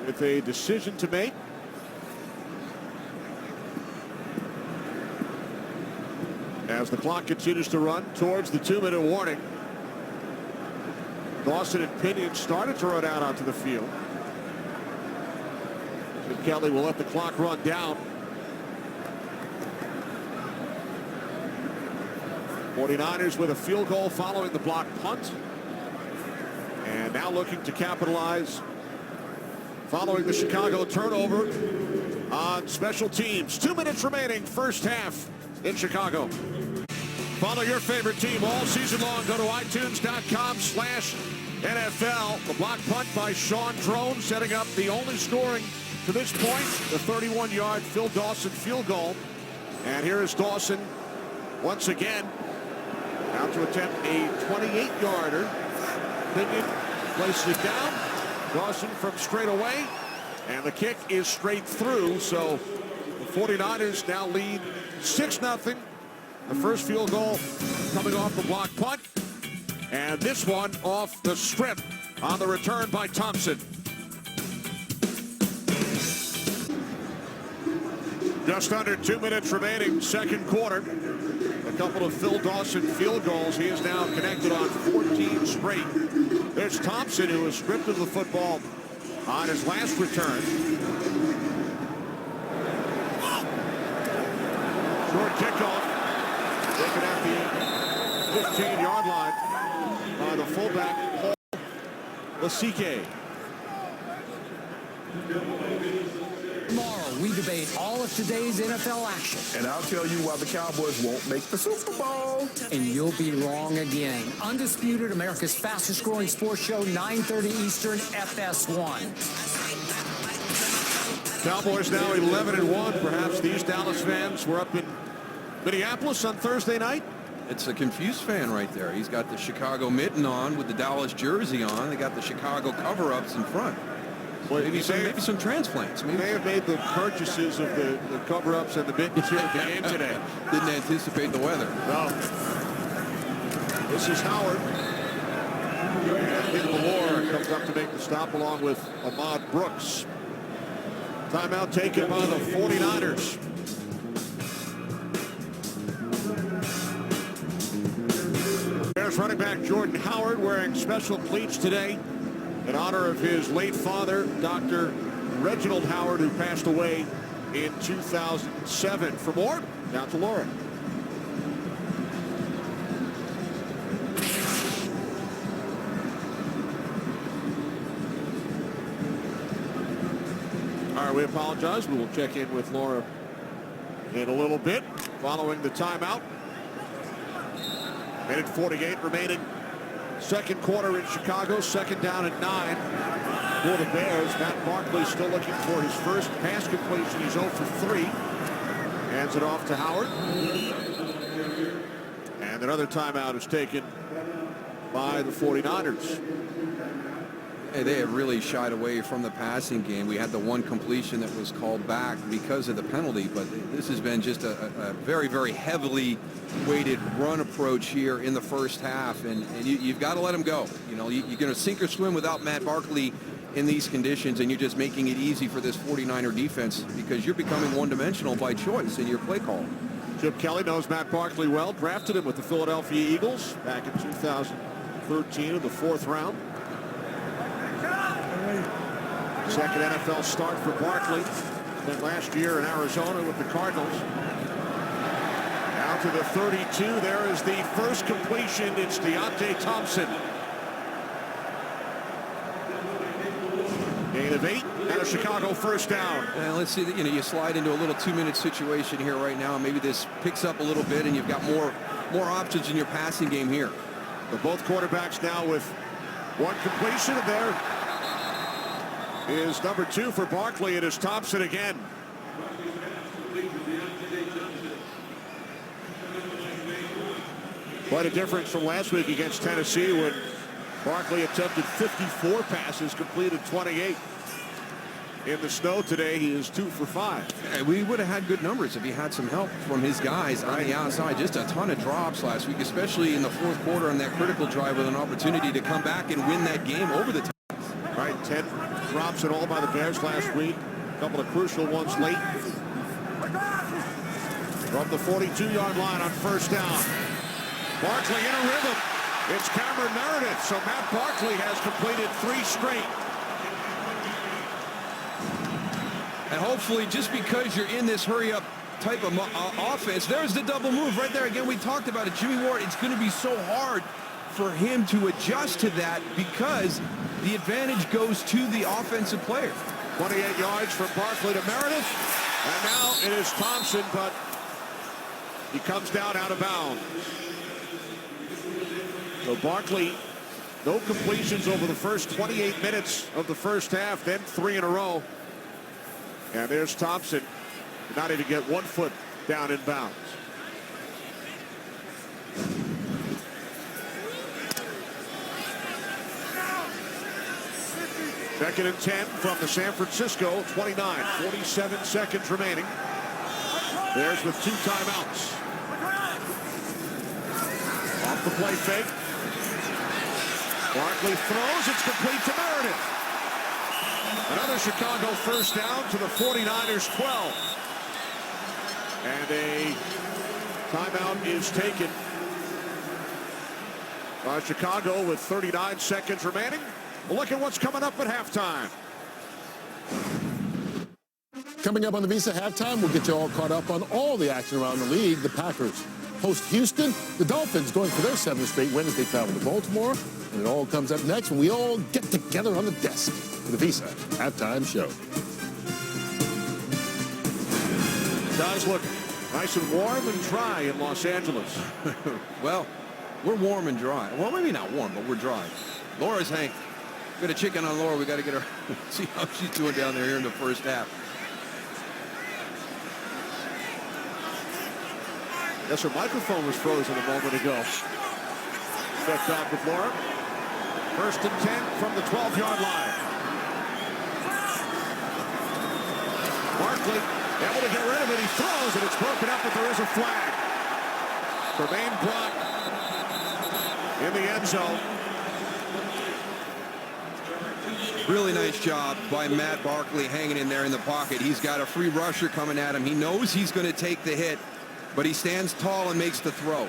with a decision to make. As the clock continues to run towards the 2-minute warning. Dawson and Pinion started to run out onto the field. Chip Kelly will let the clock run down. 49ers with a field goal following the block punt. And now looking to capitalize following the Chicago turnover on special teams. 2 minutes remaining, first half in Chicago. Follow your favorite team all season long. Go to iTunes.com/NFL. The block punt by Sean Drone, setting up the only scoring to this point, the 31-yard Phil Dawson field goal. And here is Dawson once again, now to attempt a 28-yarder. Pinion places it down. Dawson from straight away, and the kick is straight through. So the 49ers now lead 6-0. The first field goal coming off the block punt, and this one off the strip on the return by Thompson. Just under 2 minutes remaining, second quarter. A couple of Phil Dawson field goals. He is now connected on 14 straight. There's Thompson, who was stripped of the football on his last return. Short kickoff. Taken at the 15-yard line by the fullback, Paul Lasike. Tomorrow, we debate all of today's NFL action. And I'll tell you why the Cowboys won't make the Super Bowl. And you'll be wrong again. Undisputed, America's fastest growing sports show, 9:30 Eastern, FS1. Cowboys now 11-1. Perhaps these Dallas fans were up in Minneapolis on Thursday night. It's a confused fan right there. He's got the Chicago mitten on with the Dallas jersey on. They got the Chicago cover-ups in front. Well, maybe some transplants. Maybe they have made the purchases of the cover-ups and the mittens here at the game today. Didn't anticipate the weather. No. This is Howard. And Nick Malore comes up to make the stop along with Ahmad Brooks. Timeout taken by the 49ers. Bears running back Jordan Howard wearing special cleats today in honor of his late father, Dr. Reginald Howard, who passed away in 2007. For more, down to Laura. All right, we apologize. We will check in with Laura in a little bit following the timeout. Minute 48 remaining. Second quarter in Chicago. Second down at 9 for the Bears. Matt Barkley still looking for his first pass completion. He's 0 for 3. Hands it off to Howard. And another timeout is taken by the 49ers. Hey, they have really shied away from the passing game. We had the one completion that was called back because of the penalty, but this has been just a very, very heavily weighted run approach here in the first half, and you've got to let him go. You know, you're going to sink or swim without Matt Barkley in these conditions, and you're just making it easy for this 49er defense because you're becoming one-dimensional by choice in your play call. Chip Kelly knows Matt Barkley well, drafted him with the Philadelphia Eagles back in 2013 in the 4th round. Second NFL start for Barkley. Then last year in Arizona with the Cardinals. Now to the 32. There is the first completion. It's Deontay Thompson. Gain of 8 and a Chicago first down. Let's see, you slide into a little 2-minute situation here right now. Maybe this picks up a little bit and you've got more options in your passing game here. But both quarterbacks now with one completion, and there is number 2 for Barkley. It is Thompson again. Quite a difference from last week against Tennessee when Barkley attempted 54 passes, completed 28. In the snow today, he is 2 for 5. Hey, we would have had good numbers if he had some help from his guys on the outside. Just a ton of drops last week, especially in the 4th quarter on that critical drive with an opportunity to come back and win that game over the Titans. All right, 10 drops in all by the Bears last week. A couple of crucial ones late. From the 42-yard line on first down. Barkley in a rhythm. It's Cameron Meredith. So Matt Barkley has completed 3 straight. And hopefully, just because you're in this hurry-up type of offense, there's the double move right there. Again, we talked about it. Jimmy Ward, it's going to be so hard for him to adjust to that because the advantage goes to the offensive player. 28 yards from Barkley to Meredith. And now it is Thompson, but he comes down out of bounds. So Barkley, no completions over the first 28 minutes of the first half, then 3 in a row. And there's Thompson, not even get 1 foot down in bounds. Second and 10 from the San Francisco 29, 47 seconds remaining. Bears with 2 timeouts. Off the play fake. Barkley throws, it's complete to Meredith. Another Chicago first down to the 49ers 12. And a timeout is taken by Chicago with 39 seconds remaining. We'll look at what's coming up at halftime. Coming up on the Visa Halftime, we'll get you all caught up on all the action around the league. The Packers host Houston. The Dolphins going for their 7th straight win as they travel to Baltimore. And it all comes up next when we all get together on the desk for the Visa Halftime Show. It does look nice and warm and dry in Los Angeles. Well, we're warm and dry. Well, maybe not warm, but we're dry. Laura's Hank. Got a chicken on Laura. We got to get her, see how she's doing down there here in the first half. Yes, her microphone was frozen a moment ago. Step back with Laura. First and 10 from the 12-yard line. Barkley able to get rid of it. He throws, and it's broken up, but there is a flag. Tremaine Brock in the end zone. Really nice job by Matt Barkley hanging in there in the pocket. He's got a free rusher coming at him. He knows he's going to take the hit, but he stands tall and makes the throw.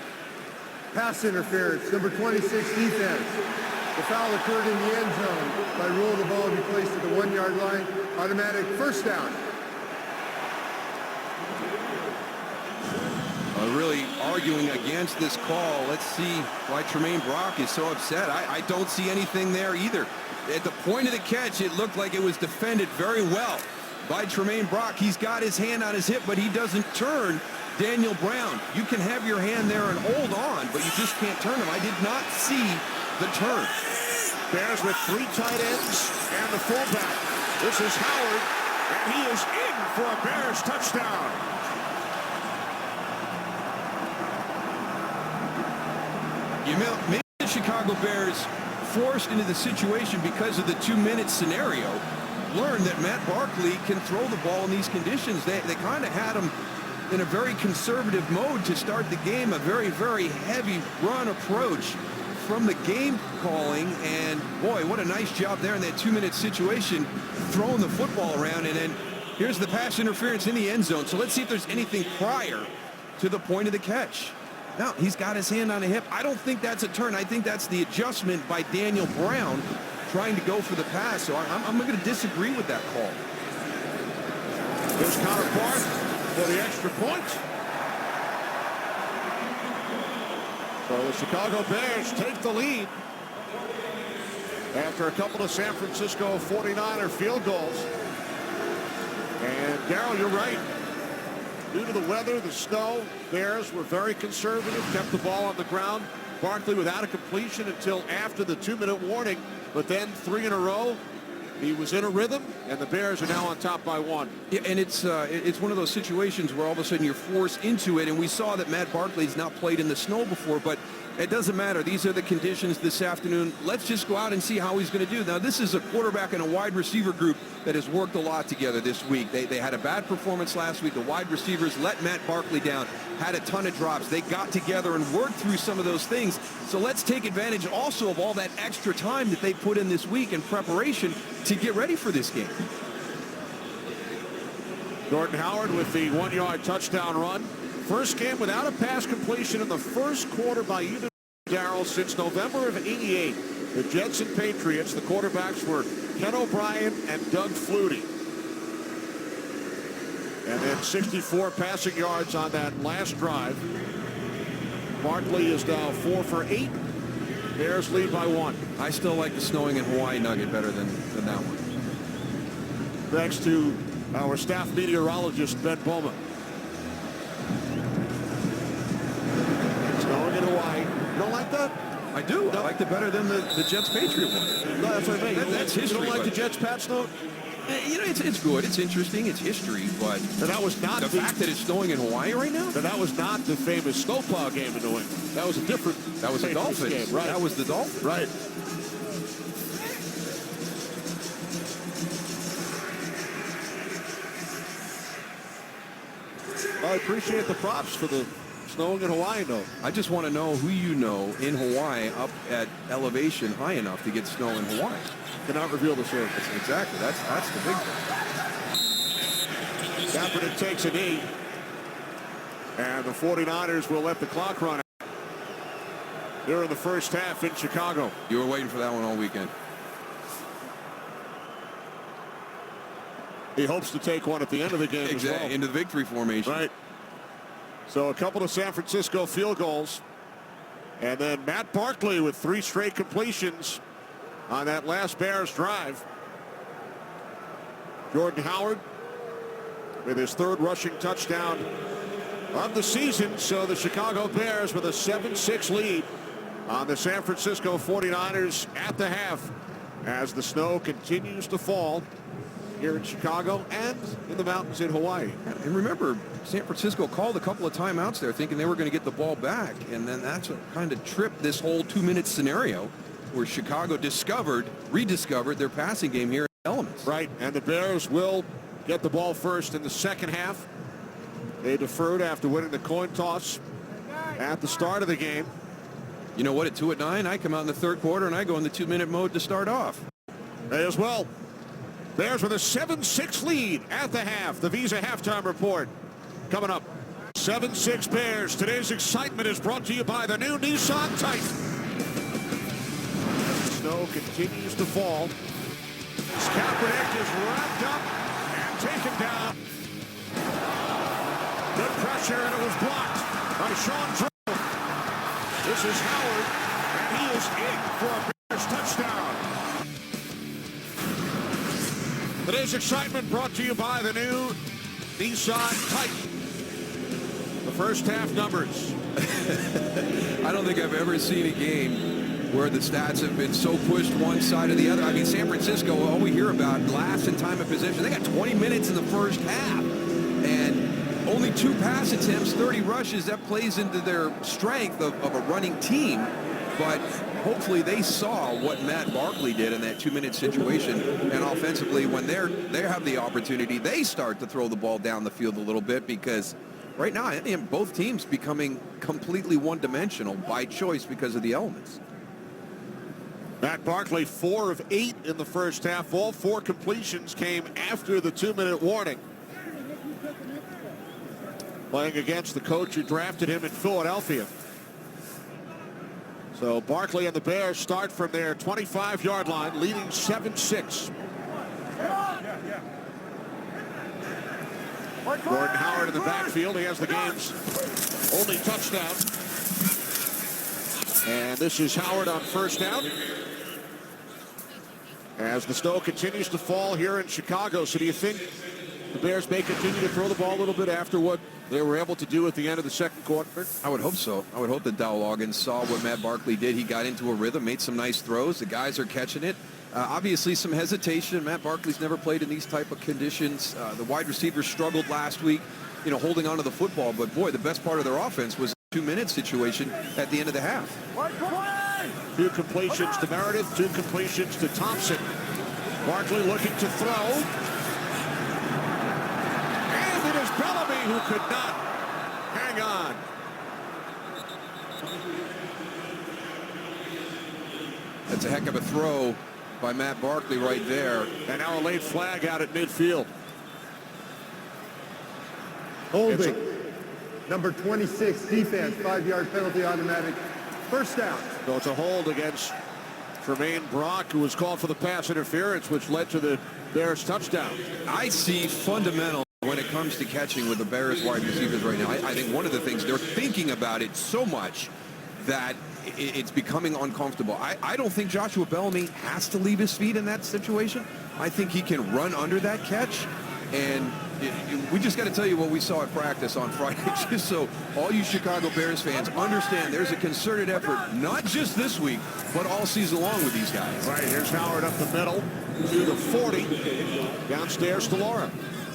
Pass interference, number 26 defense. The foul occurred in the end zone. By rule, the ball will be placed at the 1-yard line. Automatic first down. Really arguing against this call. Let's see why Tremaine Brock is so upset. I don't see anything there either. At the point of the catch, it looked like it was defended very well by Tremaine Brock. He's got his hand on his hip, but he doesn't turn Daniel Brown. You can have your hand there and hold on, but you just can't turn him. I did not see the turn. Bears with 3 tight ends and the fullback. This is Howard, and he is in for a Bears touchdown. You know, maybe the Chicago Bears, forced into the situation because of the 2-minute scenario, learned that Matt Barkley can throw the ball in these conditions. They kind of had him in a very conservative mode to start the game, a very, very heavy run approach from the game calling, and boy, what a nice job there in that 2-minute situation, throwing the football around, and then here's the pass interference in the end zone. So let's see if there's anything prior to the point of the catch. Now, he's got his hand on the hip. I don't think that's a turn. I think that's the adjustment by Daniel Brown trying to go for the pass. So I'm going to disagree with that call. There's Connor Barth for the extra point. So the Chicago Bears take the lead after a couple of San Francisco 49er field goals. And Darryl, you're right. Due to the weather, the snow, Bears were very conservative, kept the ball on the ground. Barkley without a completion until after the 2-minute warning, but then 3 in a row. He was in a rhythm, and the Bears are now on top by 1. Yeah, and it's one of those situations where all of a sudden you're forced into it, and we saw that Matt Barkley's not played in the snow before, but it doesn't matter. These are the conditions this afternoon. Let's just go out and see how he's going to do. Now, this is a quarterback and a wide receiver group that has worked a lot together this week. They had a bad performance last week. The wide receivers let Matt Barkley down, had a ton of drops. They got together and worked through some of those things. So let's take advantage also of all that extra time that they put in this week in preparation to get ready for this game. Jordan Howard with the 1-yard touchdown run. First game without a pass completion in the first quarter by either Darryl since November of '88. The Jets and Patriots, the quarterbacks were Ken O'Brien and Doug Flutie. And then 64 passing yards on that last drive. Barkley is now 4 for 8. Bears lead by 1. I still like the snowing in Hawaii nugget better than that one. Thanks to our staff meteorologist, Ben Bowman. Snowing in Hawaii. You don't like that? I do. No. I liked it better than the Jets-Patriot one. No, that's what I mean. That's history. You don't like the Jets-Pat snow? You know, it's good. It's interesting. It's history. But that was not the fact that it's snowing in Hawaii right now? That was not the famous snowplow game in New England. That was a different. That was the Dolphins game, right? That was the Dolphins. Right. I appreciate the props for the snowing in Hawaii, though. I just want to know who you know in Hawaii up at elevation high enough to get snow in Hawaii. Cannot reveal the surface. Exactly. That's the big thing. Kaepernick takes a knee. And the 49ers will let the clock run out. They're in the first half in Chicago. You were waiting for that one all weekend. He hopes to take one at the end of the game as well. Into the victory formation. Right. So a couple of San Francisco field goals. And then Matt Barkley with 3 straight completions on that last Bears drive. Jordan Howard with his 3rd rushing touchdown of the season. So the Chicago Bears with a 7-6 lead on the San Francisco 49ers at the half as the snow continues to fall here in Chicago and in the mountains in Hawaii. And remember, San Francisco called a couple of timeouts there thinking they were going to get the ball back. And then that's what kind of tripped this whole 2-minute scenario where Chicago rediscovered their passing game here in Elements. Right, and the Bears will get the ball first in the second half. They deferred after winning the coin toss at the start of the game. You know what, at 2-9, I come out in the 3rd quarter and I go in the 2-minute mode to start off. They as well. Bears with a 7-6 lead at the half. The Visa halftime report coming up. 7-6 Bears. Today's excitement is brought to you by the new Nissan Titan. Snow continues to fall. Kaepernick is wrapped up and taken down. Good pressure, and it was blocked by Sean Drove. This is Howard, and he is in for a Bears touchdown. Today's Bears excitement brought to you by the new Nissan Titan. The first half numbers. I don't think I've ever seen a game where the stats have been so pushed one side or the other. I mean, San Francisco, all we hear about last in time of possession. They got 20 minutes in the first half. And only 2 pass attempts, 30 rushes. That plays into their strength of a running team. But hopefully they saw what Matt Barkley did in that 2-minute situation. And offensively, when they have the opportunity, they start to throw the ball down the field a little bit, because right now, I think both teams becoming completely one-dimensional by choice because of the elements. Matt Barkley, 4 of 8 in the first half. All 4 completions came after the 2-minute warning. Playing against the coach who drafted him in Philadelphia. So Barkley and the Bears start from their 25-yard line, leading 7-6. Gordon Howard in the backfield. He has the game's only touchdown. And this is Howard on first down. As the snow continues to fall here in Chicago. So do you think the Bears may continue to throw the ball a little bit after what they were able to do at the end of the second quarter? I would hope so. I would hope that Dow Loggins saw what Matt Barkley did. He got into a rhythm, made some nice throws. The guys are catching it. Obviously some hesitation. Matt Barkley's never played in these type of conditions. The wide receivers struggled last week, holding on to the football. But boy, the best part of their offense was a 2-minute situation at the end of the half. 2 completions to Meredith, 2 completions to Thompson. Barkley looking to throw. And it is Bellamy who could not hang on. That's a heck of a throw by Matt Barkley right there. And now a late flag out at midfield. Holding. Number 26, defense, 5-yard penalty automatic. First down. So it's a hold against Tremaine Brock, who was called for the pass interference, which led to the Bears touchdown. I see fundamental when it comes to catching with the Bears wide receivers right now. I think one of the things, they're thinking about it so much that it's becoming uncomfortable. I don't think Joshua Bellamy has to leave his feet in that situation. I think he can run under that catch. And we just got to tell you what we saw at practice on Friday, just so all you Chicago Bears fans understand there's a concerted effort, not just this week, but all season long with these guys. Right, here's Howard up the middle to the 40, downstairs to Laura.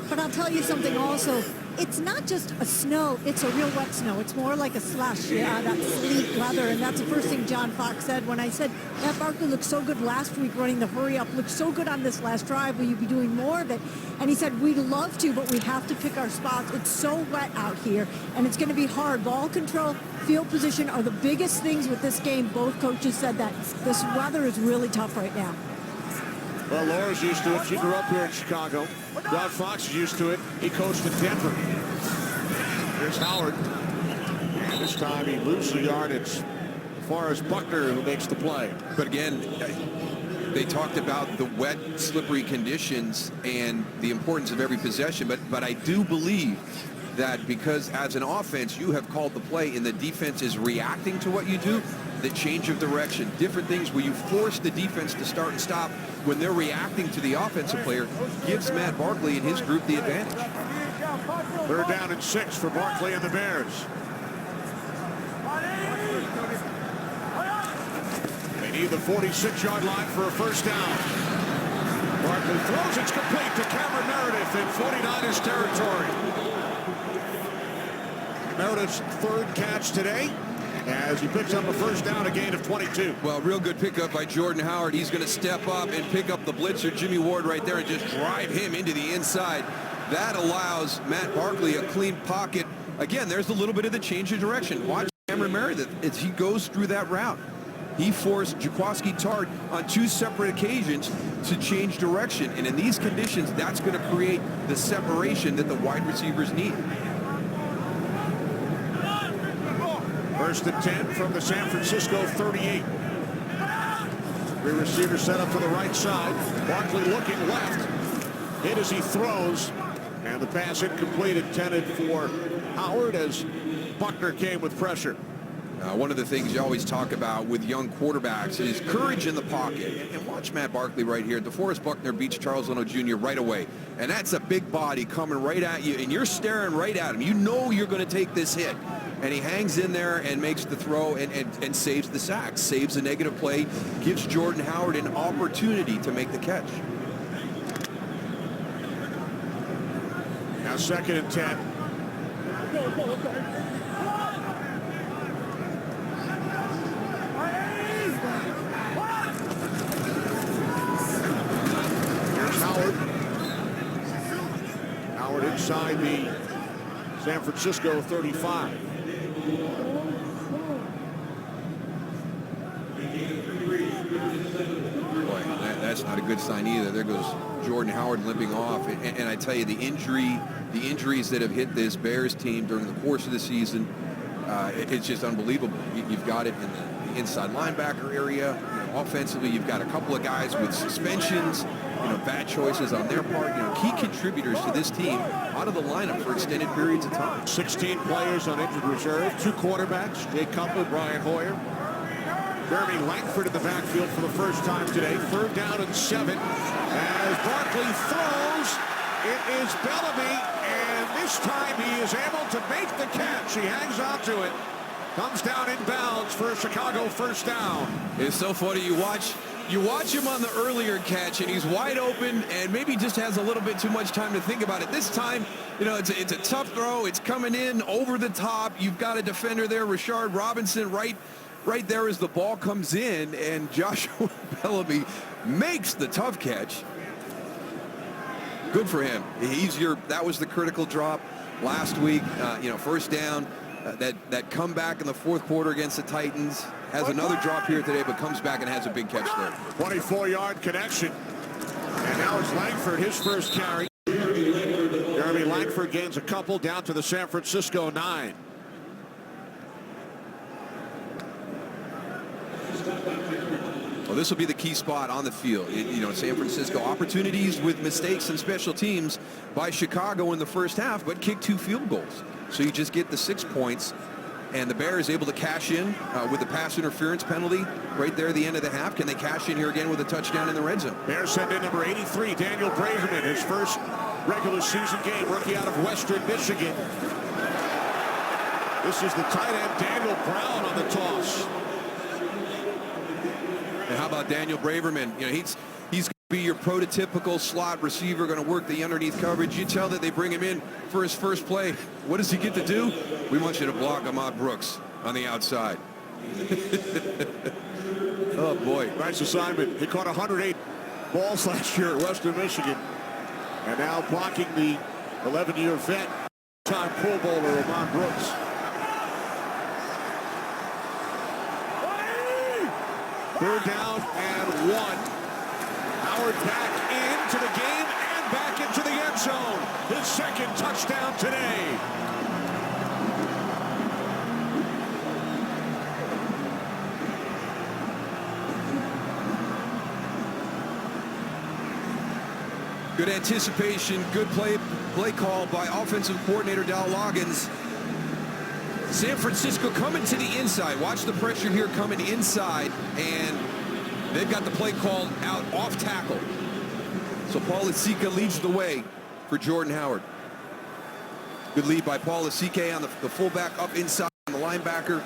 But I'll tell you something also. It's not just a snow, it's a real wet snow. It's more like a slush, that sleet weather. And that's the first thing John Fox said when I said, Matt Barkley looked so good last week running the hurry up, looked so good on this last drive. Will you be doing more of it? And he said, we'd love to, but we have to pick our spots. It's so wet out here, and it's going to be hard. Ball control, field position are the biggest things with this game. Both coaches said that this weather is really tough right now. Well, Laura's used to it. She grew up here in Chicago. John Fox is used to it. He coached in Denver. Here's Howard. And this time he loses the yardage as far as Buckner, who makes the play. But again, they talked about the wet, slippery conditions and the importance of every possession. But I do believe that because as an offense, you have called the play and the defense is reacting to what you do, the change of direction, different things where you force the defense to start and stop when they're reacting to the offensive player gives Matt Barkley and his group the advantage. 3rd down and 6 for Barkley and the Bears. They need the 46-yard line for a first down. Barkley throws, it's complete to Cameron Meredith in 49ers territory. Meredith's 3rd catch today, as he picks up a first down, a gain of 22. Well, real good pickup by Jordan Howard. He's going to step up and pick up the blitzer, Jimmy Ward, right there and just drive him into the inside. That allows Matt Barkley a clean pocket. Again, there's a little bit of the change of direction. Watch Cameron Meredith as he goes through that route. He forced Jaquiski Tartt on 2 separate occasions to change direction. And in these conditions, that's going to create the separation that the wide receivers need. 1st and 10 from the San Francisco 38. 3 receivers set up to the right side. Barkley looking left. Hit as he throws. And the pass incomplete, intended for Howard as Buckner came with pressure. One of the things you always talk about with young quarterbacks is courage in the pocket. And watch Matt Barkley right here. DeForest Buckner beats Charles Leno Jr. right away. And that's a big body coming right at you, and you're staring right at him. You know you're going to take this hit. And he hangs in there and makes the throw and saves the sack, saves the negative play, gives Jordan Howard an opportunity to make the catch. Now 2nd and 10. Here's Howard. Howard inside the San Francisco 35. Boy, that's not a good sign either. There goes Jordan Howard limping off. And I tell you, the injuries that have hit this Bears team during the course of the season, it's just unbelievable. You've got it in the inside linebacker area. Offensively, you've got a couple of guys with suspensions, bad choices on their part. Key contributors to this team out of the lineup for extended periods of time. 16 players on injured reserve, 2 quarterbacks, Jay Cutler, Brian Hoyer. Jeremy Langford in the backfield for the first time today. 3rd down and 7. As Barkley throws, it is Bellamy, and this time he is able to make the catch. He hangs on to it. Comes down inbounds for a Chicago first down. It's so funny. You watch him on the earlier catch, and he's wide open, and maybe just has a little bit too much time to think about it. This time, it's a tough throw. It's coming in over the top. You've got a defender there, Rashard Robinson, right there as the ball comes in, and Joshua Bellamy makes the tough catch. Good for him. That was the critical drop last week. First down. That comeback in the 4th quarter against the Titans, has another drop here today, but comes back and has a big catch there. 24-yard connection. And now it's Langford, his first carry. Jeremy Langford gains a couple down to the San Francisco 9. Well, this will be the key spot on the field. San Francisco opportunities with mistakes and special teams by Chicago in the first half, but kicked 2 field goals. So you just get the 6 points, and the Bears able to cash in with the pass interference penalty right there at the end of the half. Can they cash in here again with a touchdown in the red zone? Bears send in number 83, Daniel Braverman, his first regular season game, rookie out of Western Michigan. This is the tight end, Daniel Brown, on the toss. And how about Daniel Braverman? He's going to be your prototypical slot receiver, going to work the underneath coverage. You tell that they bring him in for his first play. What does he get to do? We want you to block Ahmad Brooks on the outside. Oh, boy. Nice assignment. He caught 108 balls last year at Western Michigan. And now blocking the 11-year vet, time Pro Bowler Ahmad Brooks. Third down and 1. Howard back into the game and back into the end zone. His 2nd touchdown today. Good anticipation, good play call by offensive coordinator Dal Loggins. San Francisco coming to the inside. Watch the pressure here coming inside, and they've got the play called out off tackle. So Paul Asike leads the way for Jordan Howard. Good lead by Paul Asike on the fullback up inside on the linebacker.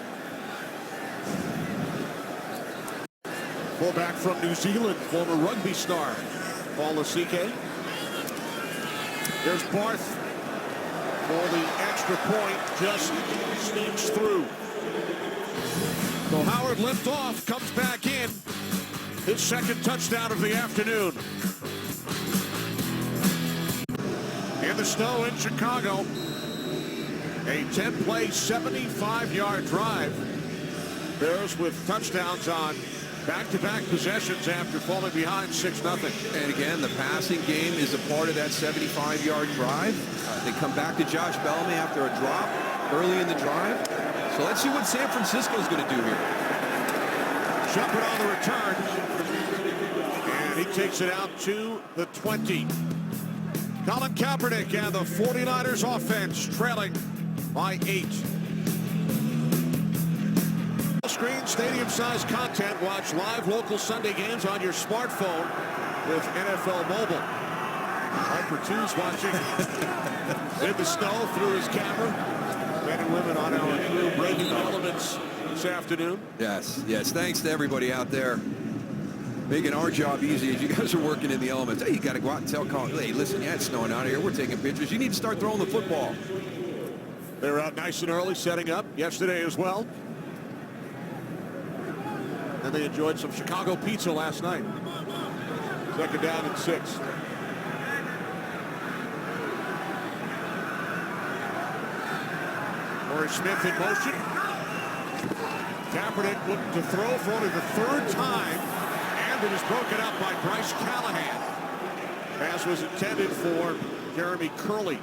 Fullback from New Zealand, former rugby star, Paul Asike. There's Barth for the extra point, just sneaks through. So Howard lifts off, comes back in. His 2nd touchdown of the afternoon. In the snow in Chicago, a 10-play, 75-yard drive. Bears with touchdowns on back-to-back possessions after falling behind 6-0. And again, the passing game is a part of that 75-yard drive. They come back to Josh Bellamy after a drop early in the drive. So let's see what San Francisco is going to do here. Jumping on the return. And he takes it out to the 20. Colin Kaepernick and the 49ers offense trailing by 8. screen, stadium-sized content. Watch live local Sunday games on your smartphone with NFL Mobile. Harper 2's watching in the snow through his camera. Men and women on our crew breaking the elements this afternoon. Yes, yes. Thanks to everybody out there making our job easy as you guys are working in the elements. Hey, you got to go out and tell Colin, hey, listen, yeah, it's snowing out here. We're taking pictures. You need to start throwing the football. They were out nice and early, setting up yesterday as well. And they enjoyed some Chicago pizza last night. 2nd down and 6. Corey Smith in motion. Kaepernick looking to throw for only the 3rd time. And it is broken up by Bryce Callahan. Pass was intended for Jeremy Curley.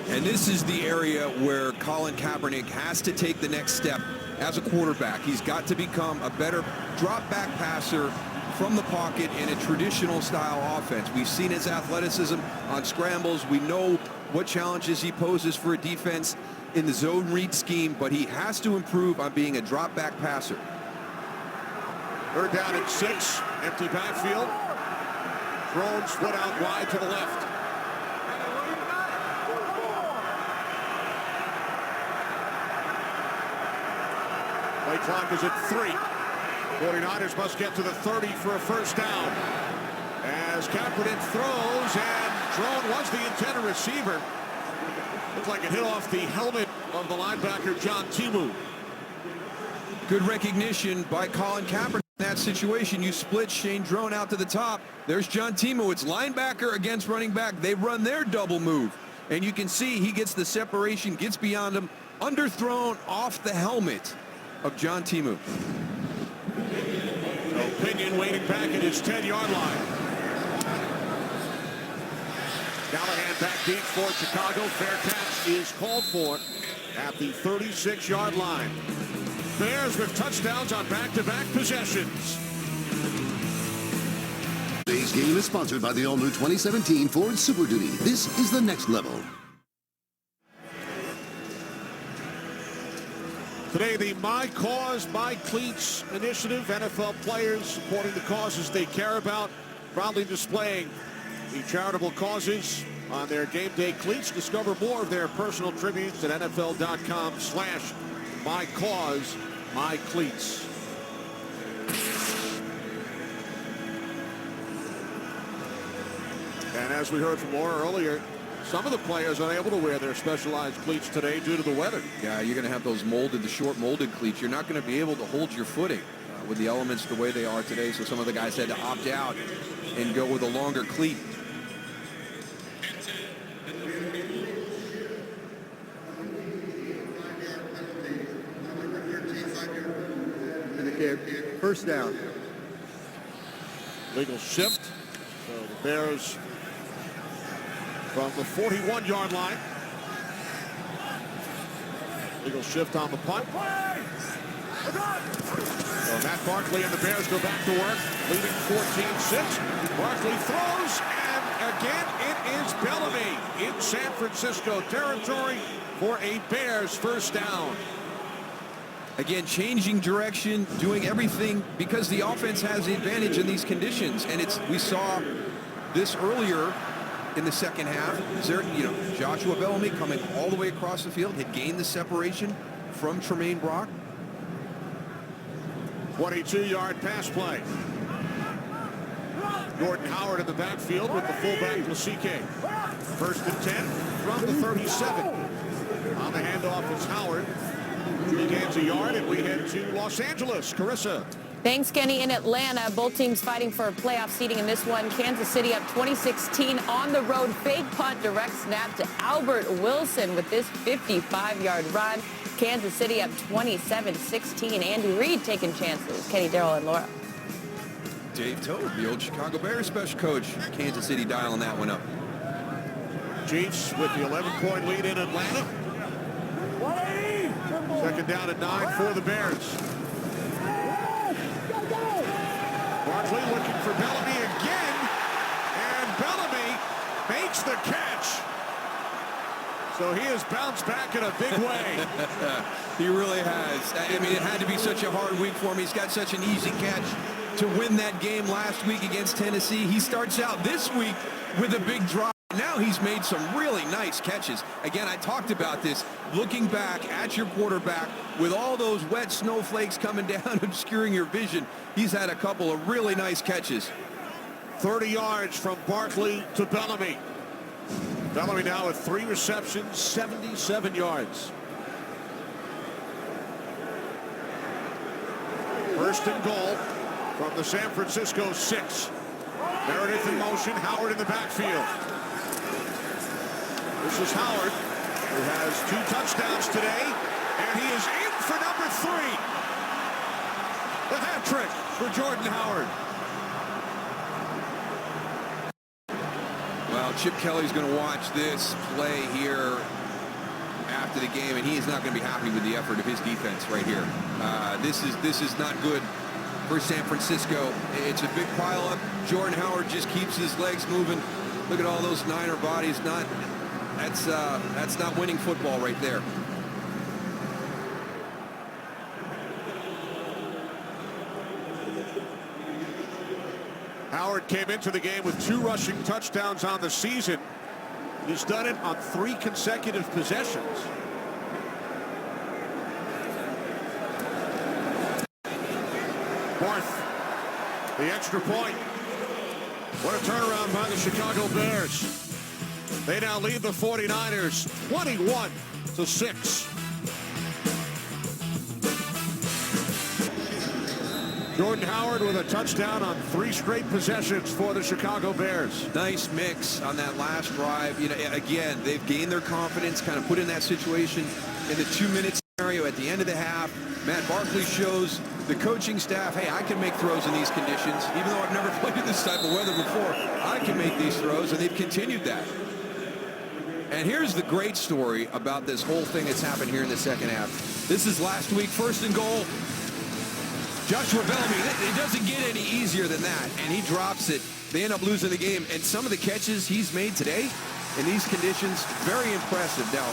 And this is the area where Colin Kaepernick has to take the next step as a quarterback. He's got to become a better drop-back passer from the pocket in a traditional style offense. We've seen his athleticism on scrambles. We know what challenges he poses for a defense in the zone read scheme, but he has to improve on being a drop-back passer. 3rd down and 6. Empty backfield. Thrown split out wide to the left. Play clock is at 3. 49ers must get to the 30 for a 1st down. As Kaepernick throws, and Drone was the intended receiver. Looks like it hit off the helmet of the linebacker, John Timu. Good recognition by Colin Kaepernick. In that situation, you split Shane Drone out to the top. There's John Timu. It's linebacker against running back. They run their double move. And you can see he gets the separation, gets beyond him, underthrown off the helmet of John Timu. So Pinion waiting back at his 10-yard line. Callahan back deep for Chicago. Fair catch is called for at the 36-yard line. Bears with touchdowns on back-to-back possessions. Today's game is sponsored by the all-new 2017 Ford Super Duty. This is the next level. Today, the My Cause, My Cleats initiative. NFL players supporting the causes they care about, proudly displaying the charitable causes on their game day cleats. Discover more of their personal tributes at NFL.com/MyCauseMyCleats. And as we heard from Laura earlier, some of the players are unable to wear their specialized cleats today due to the weather. Yeah, you're going to have those molded, the short molded cleats. You're not going to be able to hold your footing with the elements the way they are today. So some of the guys had to opt out and go with a longer cleat. First down. Legal shift. So the Bears from the 41-yard line. Legal shift on the punt. So Matt Barkley and the Bears go back to work, leading 14-6. Barkley throws, and again it is Bellamy in San Francisco territory for a Bears 1st down. Again, changing direction, doing everything because the offense has the advantage in these conditions. And we saw this earlier in the second half. Joshua Bellamy coming all the way across the field, had gained the separation from Tremaine Brock. 22-yard pass play. Gordon Howard in the backfield with the fullback Lasike. 1st and 10 from the 37. On the handoff is Howard. He gains a yard, and we head to Los Angeles. Carissa. Thanks, Kenny. In Atlanta, both teams fighting for playoff seeding in this one. Kansas City up 2016 on the road. Fake punt, direct snap to Albert Wilson with this 55-yard run. Kansas City up 27-16. Andy Reid taking chances. Kenny, Darrell, and Laura. Dave Toad, the old Chicago Bears special coach. Kansas City dialing that one up. Chiefs with the 11-point lead in Atlanta. 2nd down and 9 for the Bears. Barkley looking for Bellamy again, and Bellamy makes the catch. So he has bounced back in a big way. He really has. I mean, it had to be such a hard week for him. He's got such an easy catch to win that game last week against Tennessee. He starts out this week with a big drop. Now he's made some really nice catches. Again, I talked about this. Looking back at your quarterback with all those wet snowflakes coming down, obscuring your vision, he's had a couple of really nice catches. 30 yards from Barkley to Bellamy. Bellamy now with 3 receptions, 77 yards. First and goal from the San Francisco 6. Meredith in motion, Howard in the backfield. This is Howard, who has 2 touchdowns today, and he is in for number 3. The hat trick for Jordan Howard. Well, Chip Kelly's going to watch this play here after the game, and he is not going to be happy with the effort of his defense right here. This is not good for San Francisco. It's a big pileup. Jordan Howard just keeps his legs moving. Look at all those Niner bodies. That's not winning football right there. Howard came into the game with 2 rushing touchdowns on the season. He's done it on 3 consecutive possessions. Barth, the extra point. What a turnaround by the Chicago Bears. They now lead the 49ers 21-6. Jordan Howard with a touchdown on 3 straight possessions for the Chicago Bears. Nice mix on that last drive. You know, again, they've gained their confidence, kind of put in that situation in the 2-minute scenario at the end of the half. Matt Barkley shows the coaching staff, hey, I can make throws in these conditions. Even though I've never played in this type of weather before, I can make these throws, and they've continued that. And here's the great story about this whole thing that's happened here in the second half. This is last week, first and goal. Joshua Bellamy, it doesn't get any easier than that, and he drops it. They end up losing the game, and some of the catches he's made today in these conditions, very impressive. Now,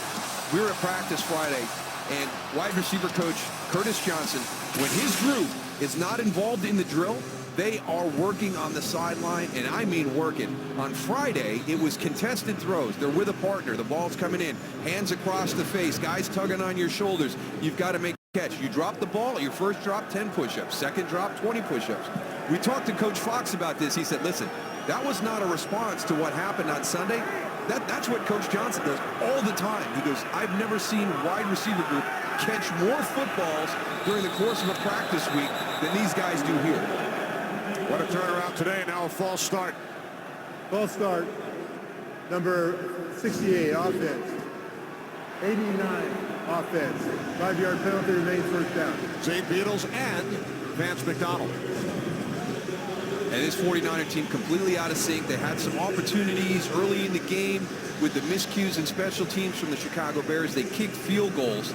we were at practice Friday, and wide receiver coach Curtis Johnson, when his group is not involved in the drill, they are working on the sideline, and I mean working. On Friday, it was contested throws. They're with a partner. The ball's coming in. Hands across the face. Guys tugging on your shoulders. You've got to make a catch. You drop the ball. Your first drop, 10 push-ups. Second drop, 20 push-ups. We talked to Coach Fox about this. He said, listen, that was not a response to what happened on Sunday. That's what Coach Johnson does all the time. He goes, I've never seen wide receiver group catch more footballs during the course of a practice week than these guys do here. What a turnaround today. Now a false start. False start. Number 68, offense. 89, offense. 5-yard penalty, remains first down. Zane Beadles and Vance McDonald. And this 49er team completely out of sync. They had some opportunities early in the game with the miscues and special teams from the Chicago Bears. They kicked field goals,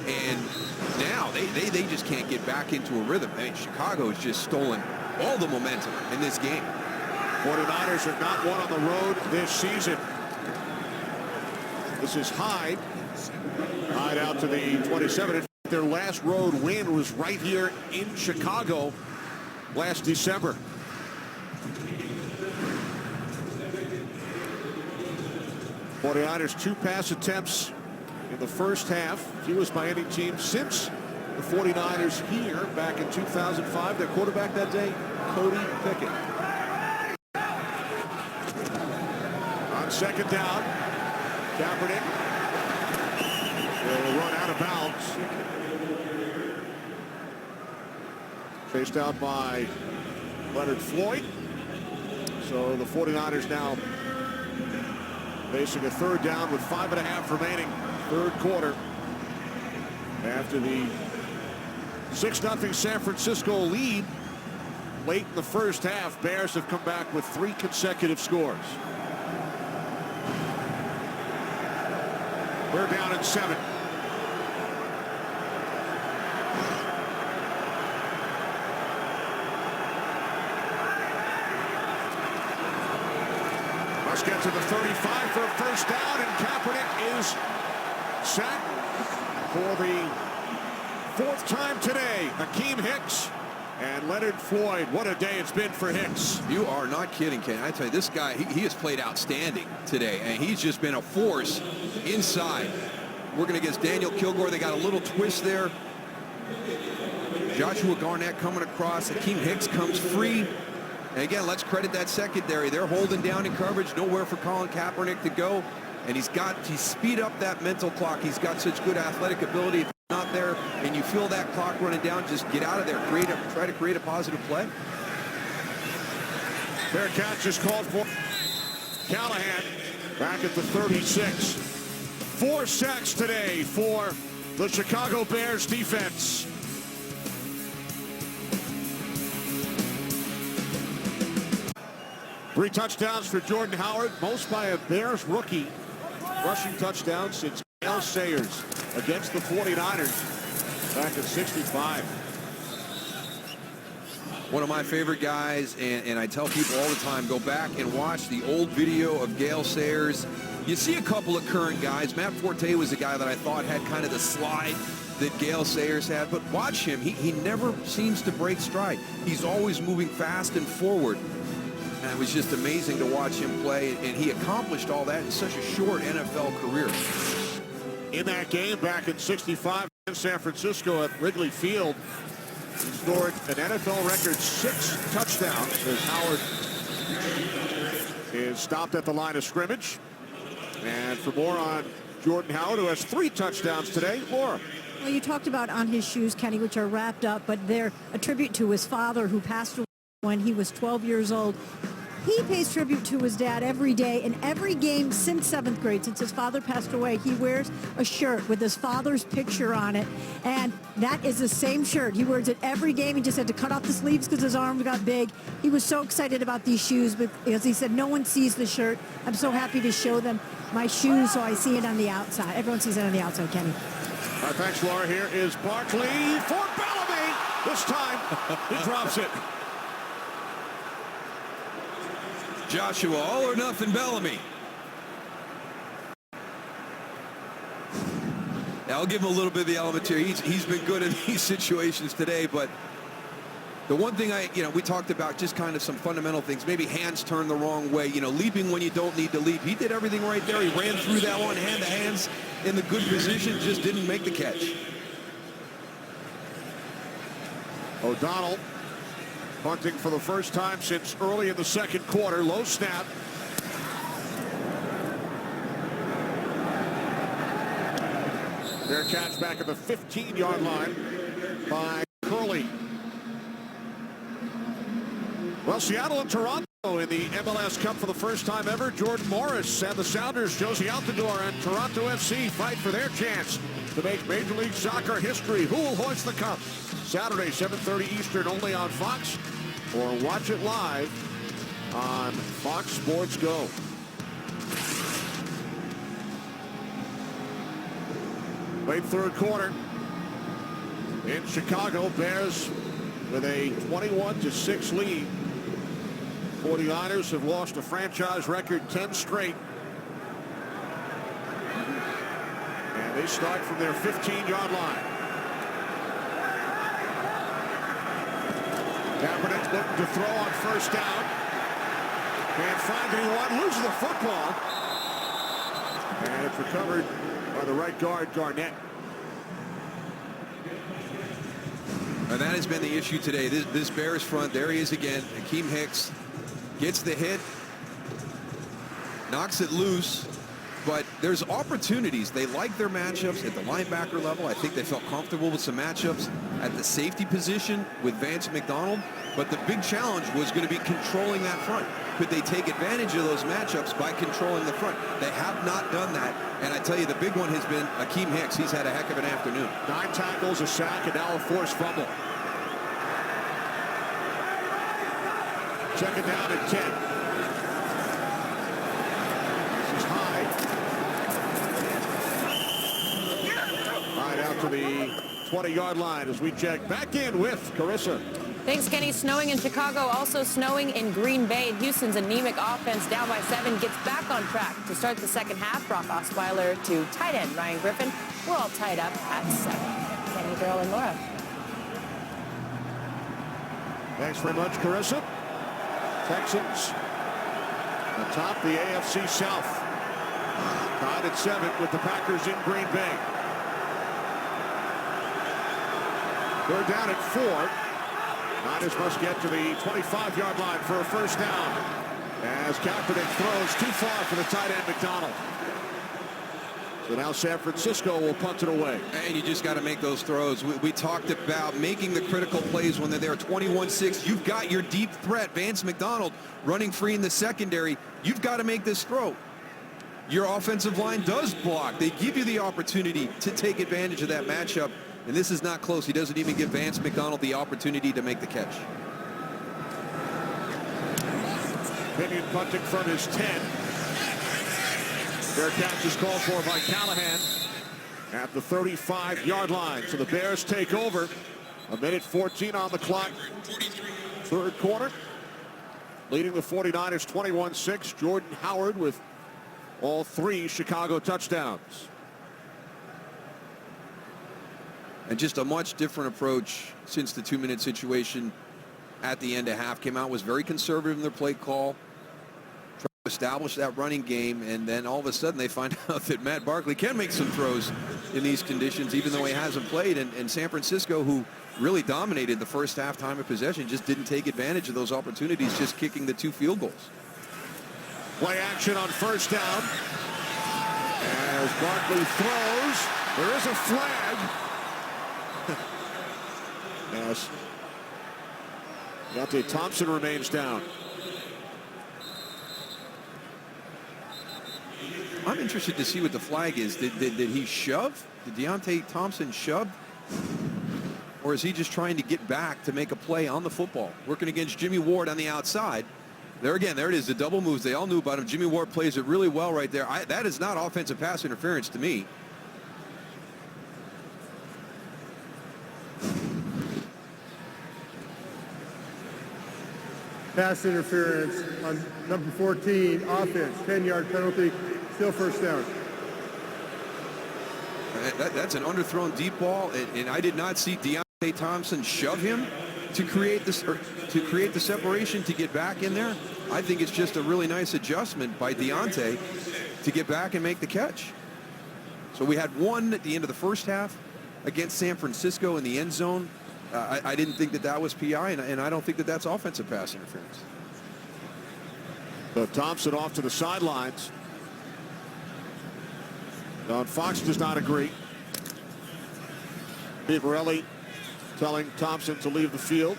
and now they just can't get back into a rhythm. I mean, Chicago has just stolen all the momentum in this game. 49ers have not won on the road this season. This is Hyde. Hyde out to the 27. Their last road win was right here in Chicago last December. '49ers 2 pass attempts in the first half, fewest by any team since the 49ers here back in 2005. Their quarterback that day, Cody Pickett. On second down, Kaepernick will run out of bounds. Chased out by Leonard Floyd. So the 49ers now facing a third down with 5.5 remaining, third quarter. After the 6-0 San Francisco lead late in the first half, Bears have come back with 3 consecutive scores. We're down at 7. Let's get to the 35 for a first down, and Kaepernick is set for the fourth time today. Akeem Hicks and Leonard Floyd. What a day it's been for Hicks. You are not kidding, Ken. I tell you, this guy, he has played outstanding today, and he's just been a force inside. Working against Daniel Kilgore. They got a little twist there. Joshua Garnett coming across. Akeem Hicks comes free. And again, let's credit that secondary. They're holding down in coverage. Nowhere for Colin Kaepernick to go. And he's speed up that mental clock. He's got such good athletic ability. If he's not there and you feel that clock running down, just get out of there. Try to create a positive play. Fair catch is called for. Callahan back at the 36. 4 sacks today for the Chicago Bears defense. Three touchdowns for Jordan Howard, most by a Bears rookie. Rushing touchdown since Gale Sayers against the 49ers back at 65. One of my favorite guys, and I tell people all the time, go back and watch the old video of Gale Sayers. You see a couple of current guys. Matt Forte was a guy that I thought had kind of the slide that Gale Sayers had, but watch him. He never seems to break stride. He's always moving fast and forward. And it was just amazing to watch him play, and he accomplished all that in such a short NFL career. In that game back in 65 in San Francisco at Wrigley Field, he scored an NFL record 6 touchdowns as Howard is stopped at the line of scrimmage. And for more on Jordan Howard, who has 3 touchdowns today, Laura. Well, you talked about On His Shoes, Kenny, which are wrapped up, but they're a tribute to his father who passed away when he was 12 years old. He pays tribute to his dad every day. In every game since 7th grade, since his father passed away, he wears a shirt with his father's picture on it. And that is the same shirt. He wears it every game. He just had to cut off the sleeves because his arms got big. He was so excited about these shoes because he said, no one sees the shirt. I'm so happy to show them my shoes so I see it on the outside. Everyone sees it on the outside, Kenny. All right, thanks, Laura. Here is Barkley for Bellamy. This time, he drops it. Joshua, all or nothing Bellamy. I'll give him a little bit of the element here. He's been good in these situations today, but the one thing we talked about, just kind of some fundamental things, maybe hands turned the wrong way, leaping when you don't need to leap. He did everything right there. He ran through that one, hand to hands in the good position, just didn't make the catch. O'Donnell punting for the first time since early in the second quarter. Low snap. Fair catch back at the 15-yard line by Curley. Well, Seattle and Toronto in the MLS Cup for the first time ever. Jordan Morris and the Sounders, Josie Altidore and Toronto FC fight for their chance to make Major League Soccer history. Who will hoist the cup? Saturday, 7:30 Eastern, only on Fox, or watch it live on Fox Sports Go. Late third quarter in Chicago. Bears with a 21-6 lead. 49ers have lost a franchise record 10 straight. And they start from their 15-yard line. Kaepernick looking to throw on first down. Can't find anyone. Loses the football. And it's recovered by the right guard, Garnett. And that has been the issue today. This Bears front, there he is again. Akeem Hicks gets the hit, knocks it loose, but there's opportunities. They like their matchups at the linebacker level. I think they felt comfortable with some matchups at the safety position with Vance McDonald, but the big challenge was going to be controlling that front. Could they take advantage of those matchups by controlling the front? They have not done that, and I tell you, the big one has been Akeem Hicks. He's had a heck of an afternoon. 9 tackles, a sack, and now a forced fumble. Second down and 10. This is high. Right out to the 20-yard line as we check back in with Carissa. Thanks, Kenny. Snowing in Chicago, also snowing in Green Bay. Houston's anemic offense down by 7 gets back on track to start the second half. Brock Osweiler to tight end Ryan Griffin. We're all tied up at 7. Kenny, Daryl, and Laura. Thanks very much, Carissa. Texans atop the AFC South. Tied at 7 with the Packers in Green Bay. They're down at 4. Niners must get to the 25-yard line for a first down as Kaepernick throws too far for the tight end McDonald. So now San Francisco will punt it away. And you just got to make those throws. We talked about making the critical plays when they're there. 21-6. You've got your deep threat, Vance McDonald, running free in the secondary. You've got to make this throw. Your offensive line does block. They give you the opportunity to take advantage of that matchup. And this is not close. He doesn't even give Vance McDonald the opportunity to make the catch. Pinion punting from his 10. Fair catch is called for by Callahan at the 35-yard line. So the Bears take over. 1:14 on the clock. Third quarter. Leading the 49ers 21-6. Jordan Howard with all 3 Chicago touchdowns. And just a much different approach since the 2-minute situation at the end of half came out. Was very conservative in their play call. Trying to establish that running game. And then all of a sudden they find out that Matt Barkley can make some throws in these conditions, even though he hasn't played. And San Francisco, who really dominated the first half time of possession, just didn't take advantage of those opportunities, just kicking the 2 field goals. Play action on first down. As Barkley throws, there is a flag. Yes. Deontay Thompson remains down. I'm interested to see what the flag is. Did he shove? Did Deontay Thompson shove? Or is he just trying to get back to make a play on the football? Working against Jimmy Ward on the outside. There again, there it is, the double moves. They all knew about him. Jimmy Ward plays it really well right there. That is not offensive pass interference to me. Pass interference on number 14, offense, 10-yard penalty, still first down. That's an underthrown deep ball, and I did not see Deontay Thompson shove him to create this, or to create the separation to get back in there. I think it's just a really nice adjustment by Deontay to get back and make the catch. So we had one at the end of the first half against San Francisco in the end zone. I didn't think that was PI, and I don't think that that's offensive pass interference. So Thompson off to the sidelines. Don Fox does not agree. Pete Morelli telling Thompson to leave the field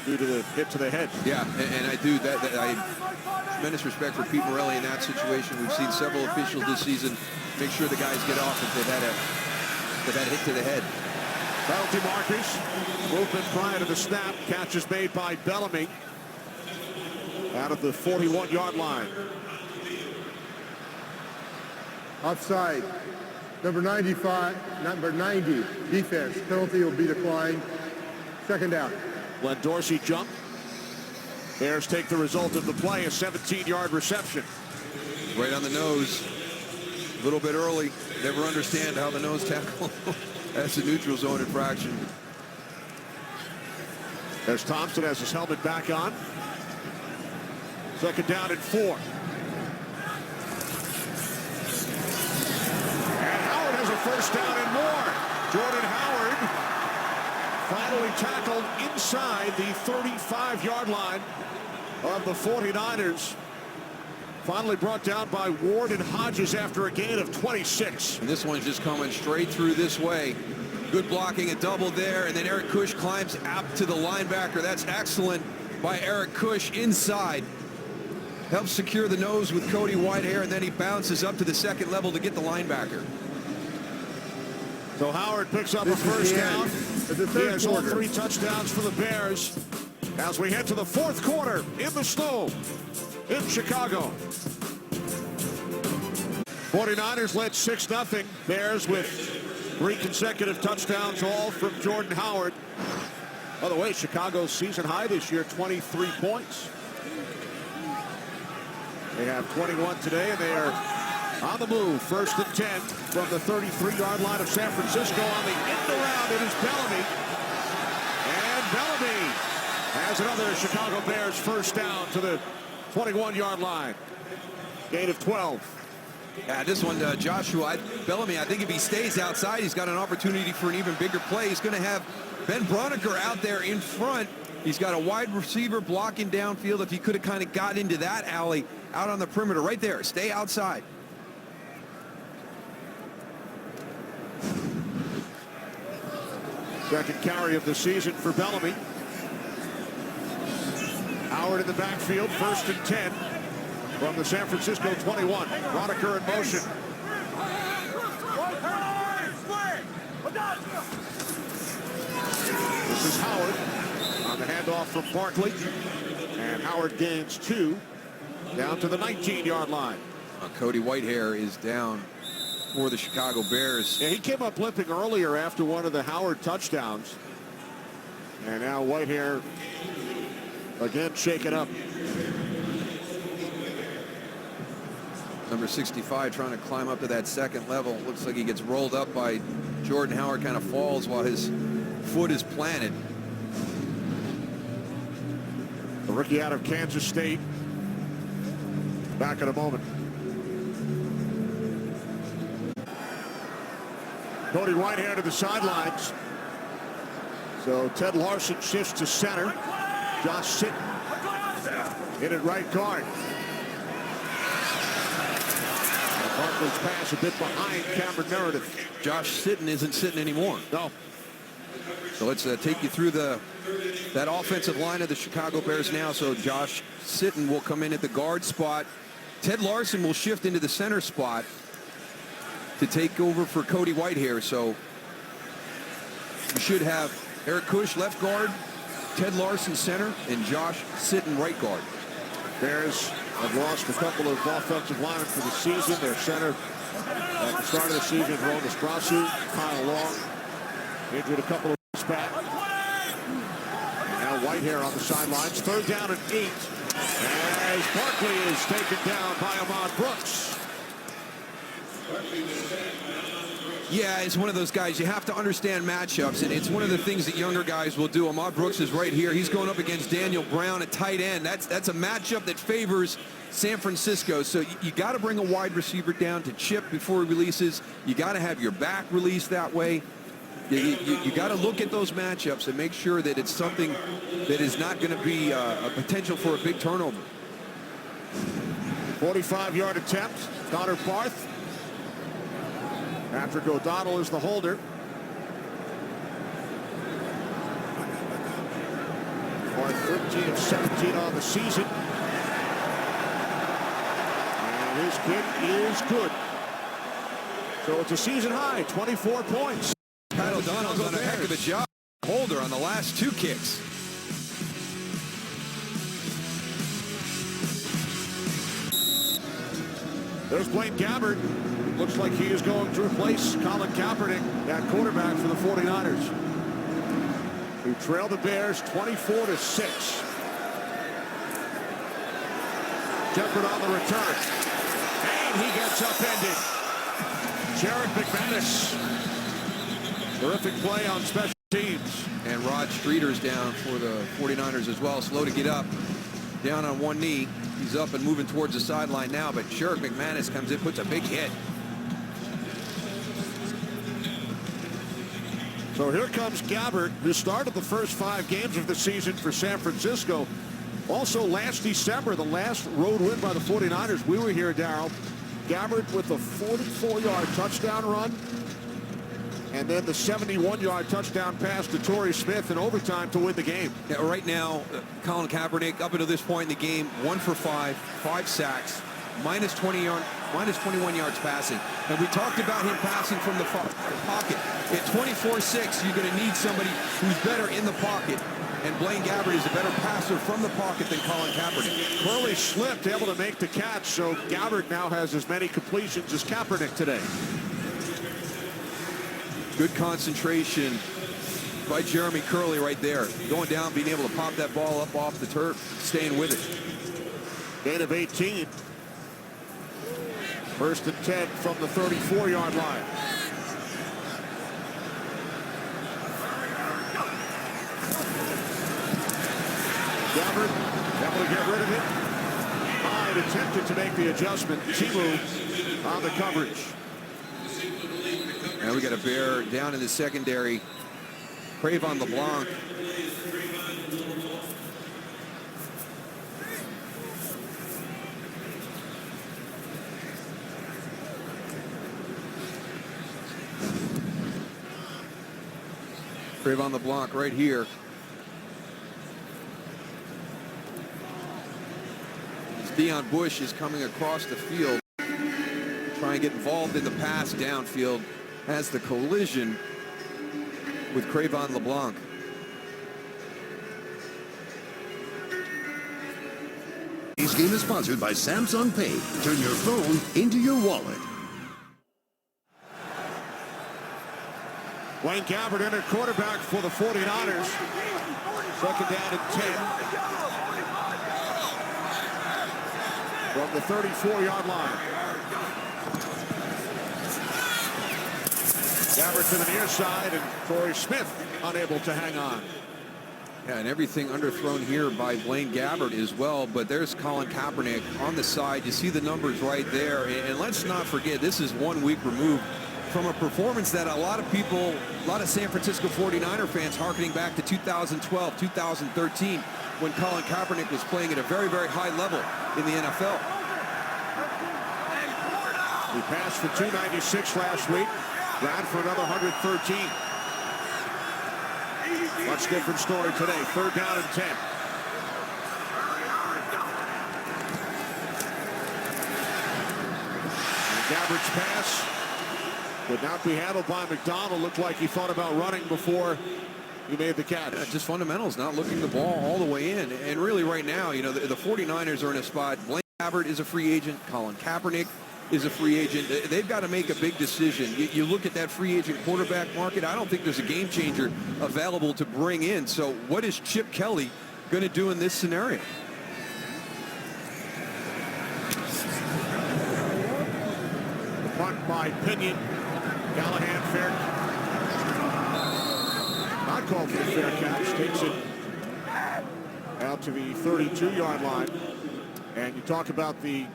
due to the hit to the head. Yeah, and I do that. I have tremendous respect for Pete Morelli in that situation. We've seen several officials this season make sure the guys get off if they've had a hit to the head. Penalty markers. Movement prior to the snap. Catch is made by Bellamy out of the 41-yard line. Offside. Number 95, number 90, defense. Penalty will be declined. Second down. Glenn Dorsey jump. Bears take the result of the play, a 17-yard reception. Right on the nose. A little bit early. Never understand how the nose tackle. That's a neutral zone infraction. As Thompson has his helmet back on. Second down and 4. And Howard has a first down and more. Jordan Howard finally tackled inside the 35-yard line of the 49ers. Finally brought down by Ward and Hodges after a gain of 26. And this one's just coming straight through this way. Good blocking, a double there, and then Eric Kush climbs out to the linebacker. That's excellent by Eric Kush inside. Helps secure the nose with Cody Whitehair, and then he bounces up to the second level to get the linebacker. So Howard picks up a first down. He has all 3 touchdowns for the Bears as we head to the fourth quarter in the snow in Chicago. 49ers led 6-0. Bears with 3 consecutive touchdowns, all from Jordan Howard. By the way, Chicago's season high this year, 23 points. They have 21 today, and they are on the move. 1st and 10 from the 33-yard line of San Francisco. On the end around, it is Bellamy. And Bellamy has another Chicago Bears first down to the 21-yard line. Gain of 12. Yeah, this one, Joshua Bellamy, I think if he stays outside, he's got an opportunity for an even bigger play. He's going to have Ben Broniker out there in front. He's got a wide receiver blocking downfield. If he could have kind of got into that alley out on the perimeter right there. Stay outside. Second carry of the season for Bellamy. Howard in the backfield, 1st and 10 from the San Francisco 21. Broniker in motion. This is Howard on the handoff from Barkley. And Howard gains 2 down to the 19-yard line. Cody Whitehair is down for the Chicago Bears. Yeah, he came up limping earlier after one of the Howard touchdowns. And now Whitehair again shaken up. Number 65 trying to climb up to that second level. Looks like he gets rolled up by Jordan Howard, kind of falls while his foot is planted. The rookie out of Kansas State. Back in a moment. Cody Whitehair to the sidelines. So Ted Larson shifts to center. Josh Sitton in at right guard. Barkley's pass a bit behind Cameron Meredith. Josh Sitton isn't sitting anymore. No. So let's take you through that offensive line of the Chicago Bears now. So Josh Sitton will come in at the guard spot. Ted Larson will shift into the center spot to take over for Cody Whitehair. So you should have Eric Kush left guard, Ted Larson center, and Josh Sitton right guard. Bears have lost a couple of offensive linemen for the season. Their center at the start of the season, Ron Estrasu, Kyle Long, injured a couple of weeks back. And now Whitehair on the sidelines. 3rd down and 8. As Barkley is taken down by Ahmad Brooks. Yeah, it's one of those guys, you have to understand matchups, and it's one of the things that younger guys will do. Ahmad Brooks is right here. He's going up against Daniel Brown at tight end. That's a matchup that favors San Francisco. So you got to bring a wide receiver down to chip before he releases. You got to have your back released that way. You got to look at those matchups and make sure that it's something that is not going to be a potential for a big turnover. 45-yard attempt. Connor Barth. Patrick O'Donnell is the holder. Barth 13 of 17 on the season. And his kick is good. So it's a season high, 24 points. Pat O'Donnell's done a heck of a job. Holder on the last 2 kicks. There's Blaine Gabbert. Looks like he is going to replace Colin Kaepernick at quarterback for the 49ers, who trail the Bears 24-6. Shepard on the return. And he gets upended. Jarek McManus. Terrific play on special teams. And Rod Streeter's down for the 49ers as well. Slow to get up. Down on one knee. He's up and moving towards the sideline now, but Jarek McManus comes in, puts a big hit. So here comes Gabbert, who started the first 5 games of the season for San Francisco. Also last December, the last road win by the 49ers. We were here, Darryl. Gabbert with a 44-yard touchdown run. And then the 71-yard touchdown pass to Torrey Smith in overtime to win the game. Yeah, right now, Colin Kaepernick, up until this point in the game, 1 for 5, 5 sacks, minus 21 yards passing. And we talked about him passing from the pocket. At 24-6, you're going to need somebody who's better in the pocket. And Blaine Gabbert is a better passer from the pocket than Colin Kaepernick. Curley slipped, able to make the catch, so Gabbert now has as many completions as Kaepernick today. Good concentration by Jeremy Curley right there. Going down, being able to pop that ball up off the turf, staying with it. Gain of 18. First and 10 from the 34-yard line. Gabbert able to get rid of it. Hyde attempted to make the adjustment. Timu on the coverage. Now we got a Bear down in the secondary. Cravon LeBlanc. Cravon LeBlanc right here. Deion Bush is coming across the field, trying to get involved in the pass downfield, has the collision with Cravon LeBlanc. Today's game is sponsored by Samsung Pay. Turn your phone into your wallet. Blaine Gabbert entered quarterback for the 49ers. Second down and 10. From the 34-yard line. Gabbert to the near side, and Torrey Smith unable to hang on. Yeah, and everything underthrown here by Blaine Gabbert as well, but there's Colin Kaepernick on the side. You see the numbers right there, and let's not forget, this is 1 week removed from a performance that a lot of people, a lot of San Francisco 49er fans harkening back to 2012, 2013, when Colin Kaepernick was playing at a very, very high level in the NFL. He passed for 296 last week, ran for another 113. Much different story today. Third down and 10. And Gabbert's pass would not be handled by McDonald. Looked like he thought about running before he made the catch. Yeah, just fundamentals, not looking the ball all the way in. And really right now, you know, the 49ers are in a spot. Blaine Gabbert is a free agent. Colin Kaepernick is a free agent. They've got to make a big decision. You look at that free agent quarterback market, I don't think there's a game changer available to bring in. So what is Chip Kelly going to do in this scenario? The punt by Pinion. Callahan fair. Not called for the fair catch. Takes it out to the 32-yard line. And you talk about the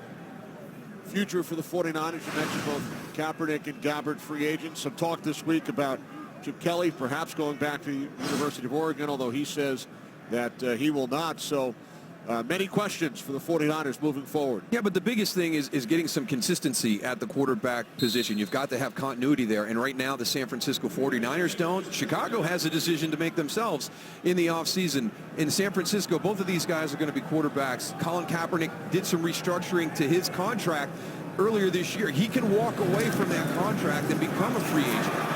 future for the 49ers. You mentioned both Kaepernick and Gabbert, free agents. Some talk this week about Chip Kelly perhaps going back to the University of Oregon, although he says that he will not. So many questions for the 49ers moving forward. Yeah, but the biggest thing is getting some consistency at the quarterback position. You've got to have continuity there. And right now, the San Francisco 49ers don't. Chicago has a decision to make themselves in the offseason. In San Francisco, both of these guys are going to be quarterbacks. Colin Kaepernick did some restructuring to his contract earlier this year. He can walk away from that contract and become a free agent.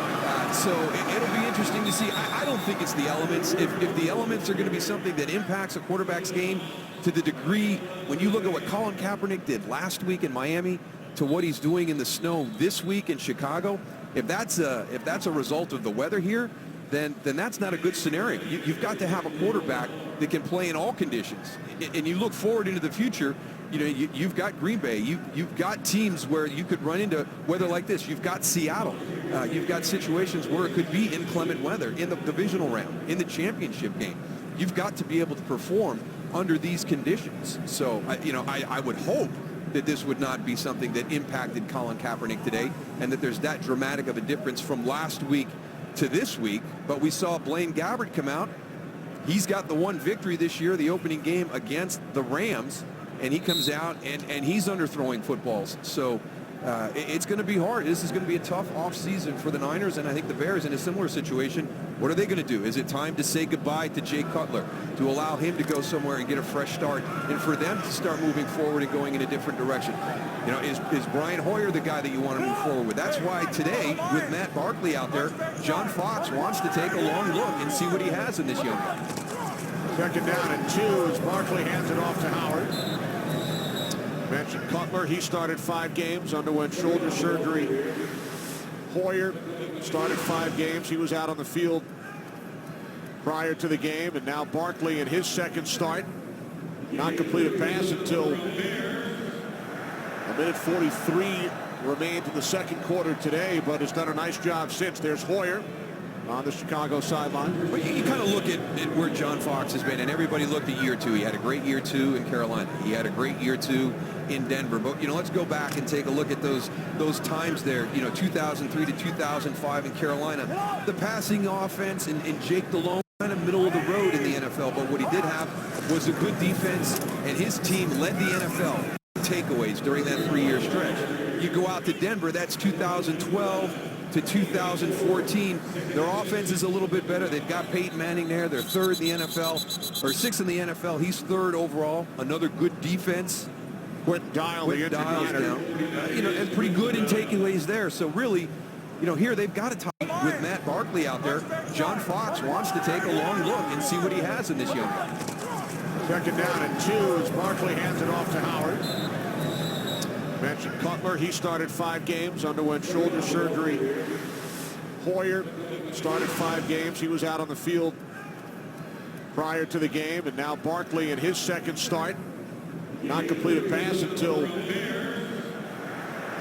So it'll be interesting to see. I don't think it's the elements. If the elements are going to be something that impacts a quarterback's game to the degree, when you look at what Colin Kaepernick did last week in Miami to what he's doing in the snow this week in Chicago, if that's a result of the weather here, then that's not a good scenario. You've got to have a quarterback that can play in all conditions. And you look forward into the future, you know, you've got Green Bay. You've got teams where you could run into weather like this. You've got Seattle. You've got situations where it could be inclement weather in the divisional round, in the championship game. You've got to be able to perform under these conditions. So, I would hope that this would not be something that impacted Colin Kaepernick today and that there's that dramatic of a difference from last week to this week. But we saw Blaine Gabbert come out. He's got the one victory this year, the opening game against the Rams. And he comes out and he's underthrowing footballs. So it's going to be hard. This is going to be a tough offseason for the Niners, and I think the Bears in a similar situation. What are they going to do? Is it time to say goodbye to Jay Cutler, to allow him to go somewhere and get a fresh start, and for them to start moving forward and going in a different direction? You know, is Brian Hoyer the guy that you want to move forward with? That's why today, with Matt Barkley out there, John Fox wants to take a long look and see what he has in this young guy. Second down and 2 as Barkley hands it off to Howard. Mentioned Cutler. He started 5 games, underwent shoulder surgery. Hoyer started 5 games. He was out on the field prior to the game, and now Barkley in his second start. Not complete a pass until a minute 43 remained in the second quarter today, but has done a nice job since. There's Hoyer on the Chicago sideline. But you kind of look at where John Fox has been, and everybody looked at year two. He had a great year two in Carolina. He had a great year two in Denver. But, let's go back and take a look at those times there, 2003 to 2005 in Carolina. The passing offense and Jake Delhomme kind of middle of the road in the NFL. But what he did have was a good defense, and his team led the NFL takeaways during that 3-year stretch. You go out to Denver, that's 2012 to 2014. Their offense is a little bit better. They've got Peyton Manning there. They're third in the NFL, or sixth in the NFL. He's third overall. Another good defense. Quentin Dial, the injured Niner. Now. And pretty good in takeaways there. So really, here they've got a tie with Matt Barkley out there. John Fox wants to take a long look and see what he has in this young guy. Second down and 2 as Barkley hands it off to Howard. Mentioned Cutler. He started 5 games, underwent shoulder surgery. Hoyer started 5 games. He was out on the field prior to the game, and now Barkley in his second start. Not complete a pass until a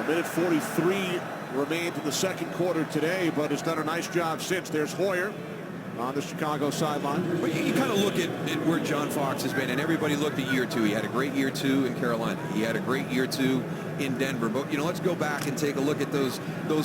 minute 43 remained in the second quarter today, but has done a nice job since. There's Hoyer on the Chicago sideline. But you kind of look at where John Fox has been, and everybody looked at year two. He had a great year two in Carolina. He had a great year two in Denver. But, let's go back and take a look at those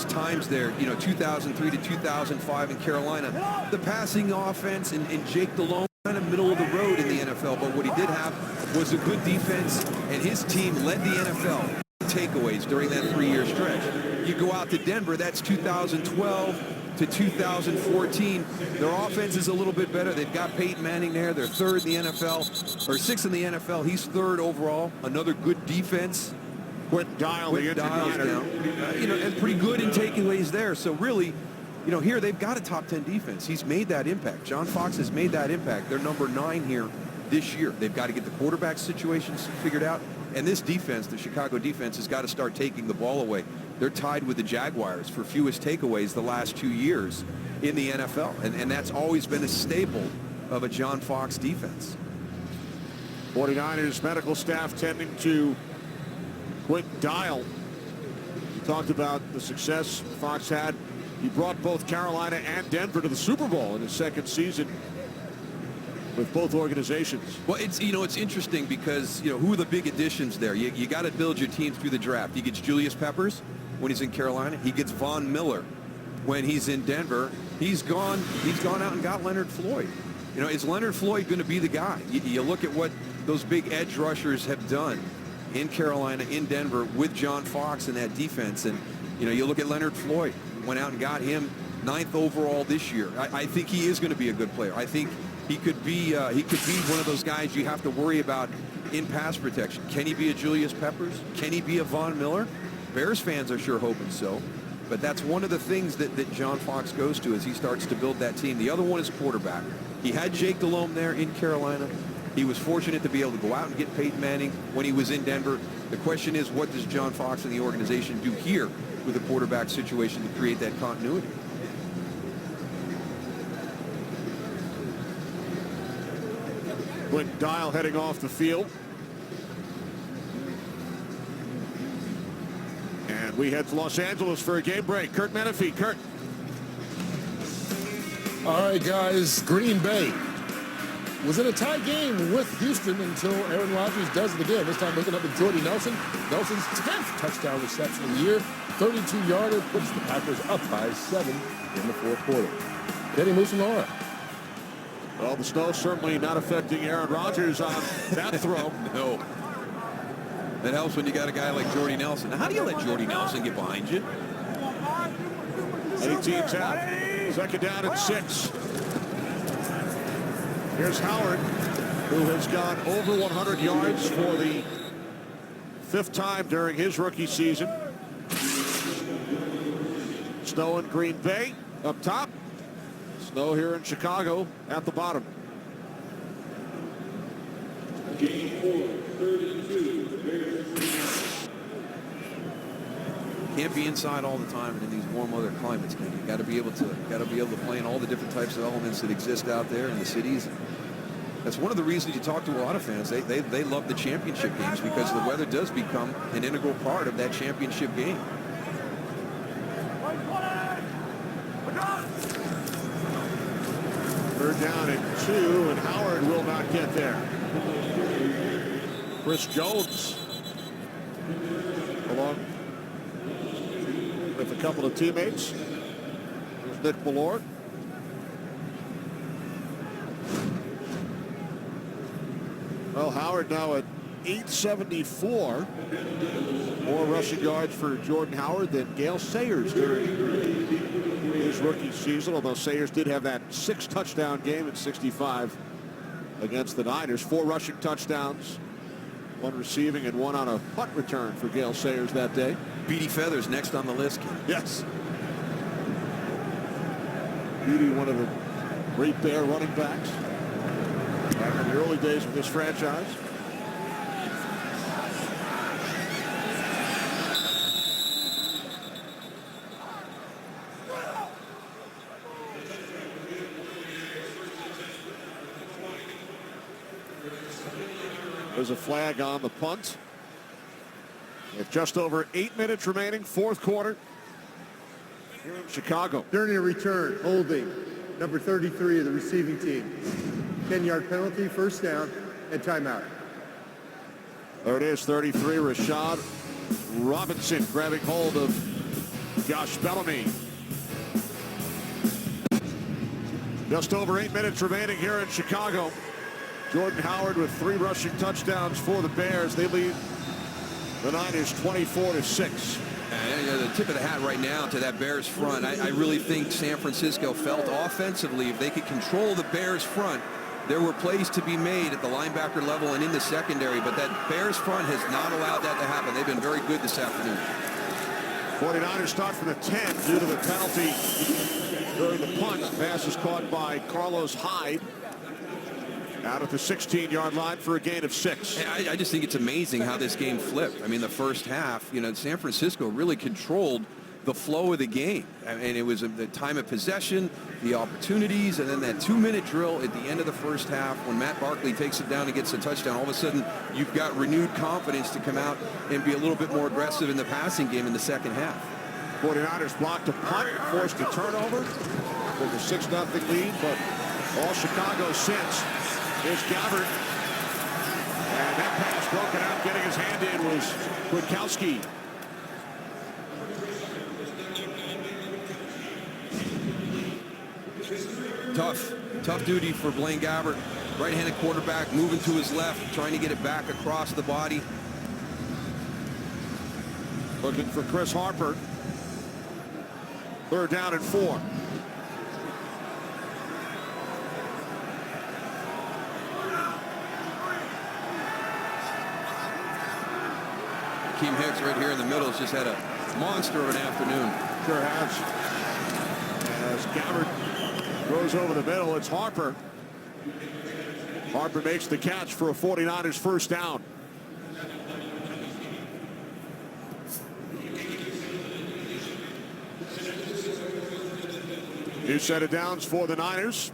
times there, 2003 to 2005 in Carolina. The passing offense and Jake Delhomme kind of middle of the road in the NFL. But what he did have was a good defense, and his team led the NFL takeaways during that 3-year stretch. You go out to Denver, that's 2012 to 2014. Their offense is a little bit better. They've got Peyton Manning there. They're third in the NFL, or sixth in the NFL. He's third overall. Another good defense. Quentin Dial, the injured Niner. Now. And pretty good in takeaways there. So really, here they've got a top 10 defense. He's made that impact. John Fox has made that impact. They're number 9 here this year. They've got to get the quarterback situations figured out. And this defense, the Chicago defense, has got to start taking the ball away. They're tied with the Jaguars for fewest takeaways the last 2 years in the NFL. And that's always been a staple of a John Fox defense. 49ers medical staff tending to Quentin Dial. He talked about the success Fox had. He brought both Carolina and Denver to the Super Bowl in his second season with both organizations. Well, it's interesting because who are the big additions there? You got to build your team through the draft. He gets Julius Peppers when he's in Carolina. He gets Von Miller when he's in Denver. He's gone out and got Leonard Floyd. Is Leonard Floyd going to be the guy? You look at what those big edge rushers have done in Carolina, in Denver, with John Fox in that defense, and you look at Leonard Floyd. Went out and got him 9th overall this year. I think he is going to be a good player. I think he could be one of those guys you have to worry about in pass protection. Can he be a Julius Peppers? Can he be a Von Miller? Bears fans are sure hoping so. But that's one of the things that John Fox goes to as he starts to build that team. The other one is quarterback. He had Jake Delhomme there in Carolina. He was fortunate to be able to go out and get Peyton Manning when he was in Denver. The question is, what does John Fox and the organization do here with the quarterback situation to create that continuity? Quentin Dial heading off the field. And we head to Los Angeles for a game break. Kurt Menefee. Kurt. All right, guys. Green Bay was in a tie game with Houston until Aaron Rodgers does it again. This time looking up at Jordy Nelson. Nelson's 10th touchdown reception of the year. 32-yarder puts the Packers up by 7 in the fourth quarter. Kenny Musalora. Well, the snow certainly not affecting Aaron Rodgers on that throw. No. That helps when you got a guy like Jordy Nelson. Now, how do you let Jordy Nelson get behind you? 18's out. Second down and 6. Here's Howard, who has gone over 100 yards for the 5th time during his rookie season. Snow in Green Bay up top. Snow here in Chicago at the bottom. can't be inside all the time and in these warm weather climates. You got to be able to play in all the different types of elements that exist out there in the cities. That's one of the reasons you talk to a lot of fans. They love the championship games because the weather does become an integral part of that championship game. Third down and 2, and Howard will not get there. Chris Jones, along with a couple of teammates. There's Nick Ballard. Well, Howard now at 874. More rushing yards for Jordan Howard than Gale Sayers during his rookie season, although Sayers did have that 6-touchdown game at 65 against the Niners. 4 rushing touchdowns, 1 receiving, and 1 on a punt return for Gale Sayers that day. Beatty Feathers next on the list, Ken. Yes. Beatty, one of the great Bear running backs back in the early days of this franchise. There's a flag on the punt. With just over 8 minutes remaining, fourth quarter here in Chicago. During a return, holding, number 33 of the receiving team. 10-yard penalty, first down, and timeout. There it is, 33, Rashad Robinson grabbing hold of Josh Bellamy. Just over 8 minutes remaining here in Chicago. Jordan Howard with 3 rushing touchdowns for the Bears. They lead the Niners 24-6. The tip of the hat right now to that Bears front. I really think San Francisco felt offensively if they could control the Bears front, there were plays to be made at the linebacker level and in the secondary, but that Bears front has not allowed that to happen. They've been very good this afternoon. 49ers start from the 10 due to the penalty during the punt. Pass is caught by Carlos Hyde out at the 16-yard line for a gain of 6. I just think it's amazing how this game flipped. I mean, the first half, San Francisco really controlled the flow of the game. And it was the time of possession, the opportunities, and then that 2-minute drill at the end of the first half when Matt Barkley takes it down and gets a touchdown. All of a sudden, you've got renewed confidence to come out and be a little bit more aggressive in the passing game in the second half. 49ers blocked a punt, forced a turnover. There's a 6-0 lead, but all Chicago since is Gabbert. And that pass broken out, getting his hand in was Kwiatkowski. Tough duty for Blaine Gabbert. Right-handed quarterback moving to his left, trying to get it back across the body. Looking for Chris Harper. Third down and 4. Akeem Hicks right here in the middle has just had a monster of an afternoon. Sure has. As Gabbert throws over the middle, it's Harper. Harper makes the catch for a 49ers first down. New set of downs for the Niners.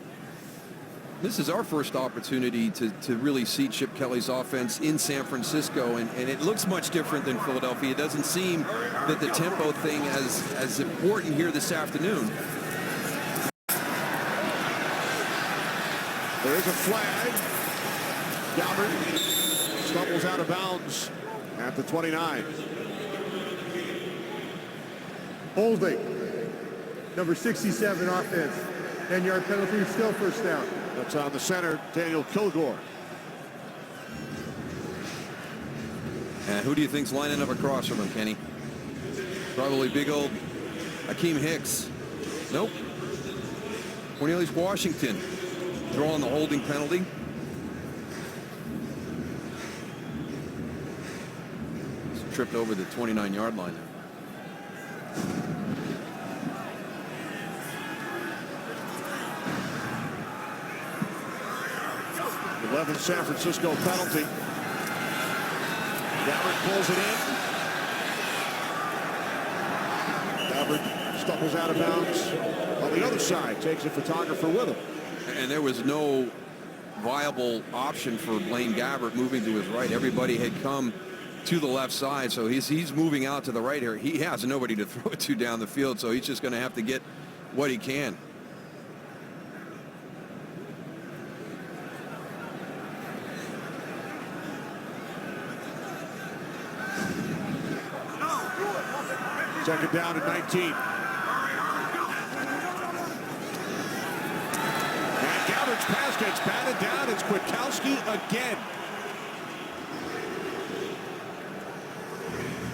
This is our first opportunity to really see Chip Kelly's offense in San Francisco, and it looks much different than Philadelphia. It doesn't seem that the tempo thing as important here this afternoon. There is a flag. Gabbert stumbles out of bounds at the 29. Holding. Number 67 offense. 10-yard penalty, still first down. That's on the center, Daniel Kilgore. And who do you think's lining up across from him, Kenny? Probably big old Akeem Hicks. Nope. Cornelius Washington drawing the holding penalty. He's tripped over the 29-yard line. 11th San Francisco penalty. Gabbert pulls it in. stumbles out of bounds on the other side, takes a photographer with him. And there was no viable option for Blaine Gabbert moving to his right. Everybody had come to the left side, so he's moving out to the right here. He has nobody to throw it to down the field, so he's just going to have to get what he can. Second down at 19. And Gabbert's pass gets batted down. It's Kwiatkowski again.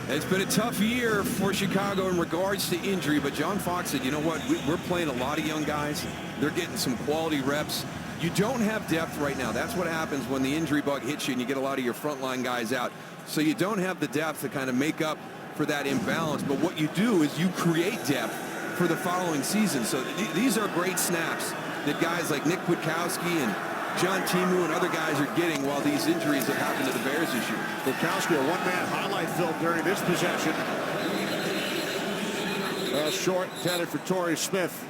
It's been a tough year for Chicago in regards to injury, but John Fox said, you know what, we're playing a lot of young guys. They're getting some quality reps. You don't have depth right now. That's what happens when the injury bug hits you and you get a lot of your frontline guys out. So you don't have the depth to kind of make up for that imbalance, but what you do is you create depth for the following season. So these are great snaps that guys like Nick Kwiatkowski and John Timu and other guys are getting while these injuries have happened to the Bears this year. Kwiatkowski, a one-man highlight film during this possession. Short intended for Torrey Smith.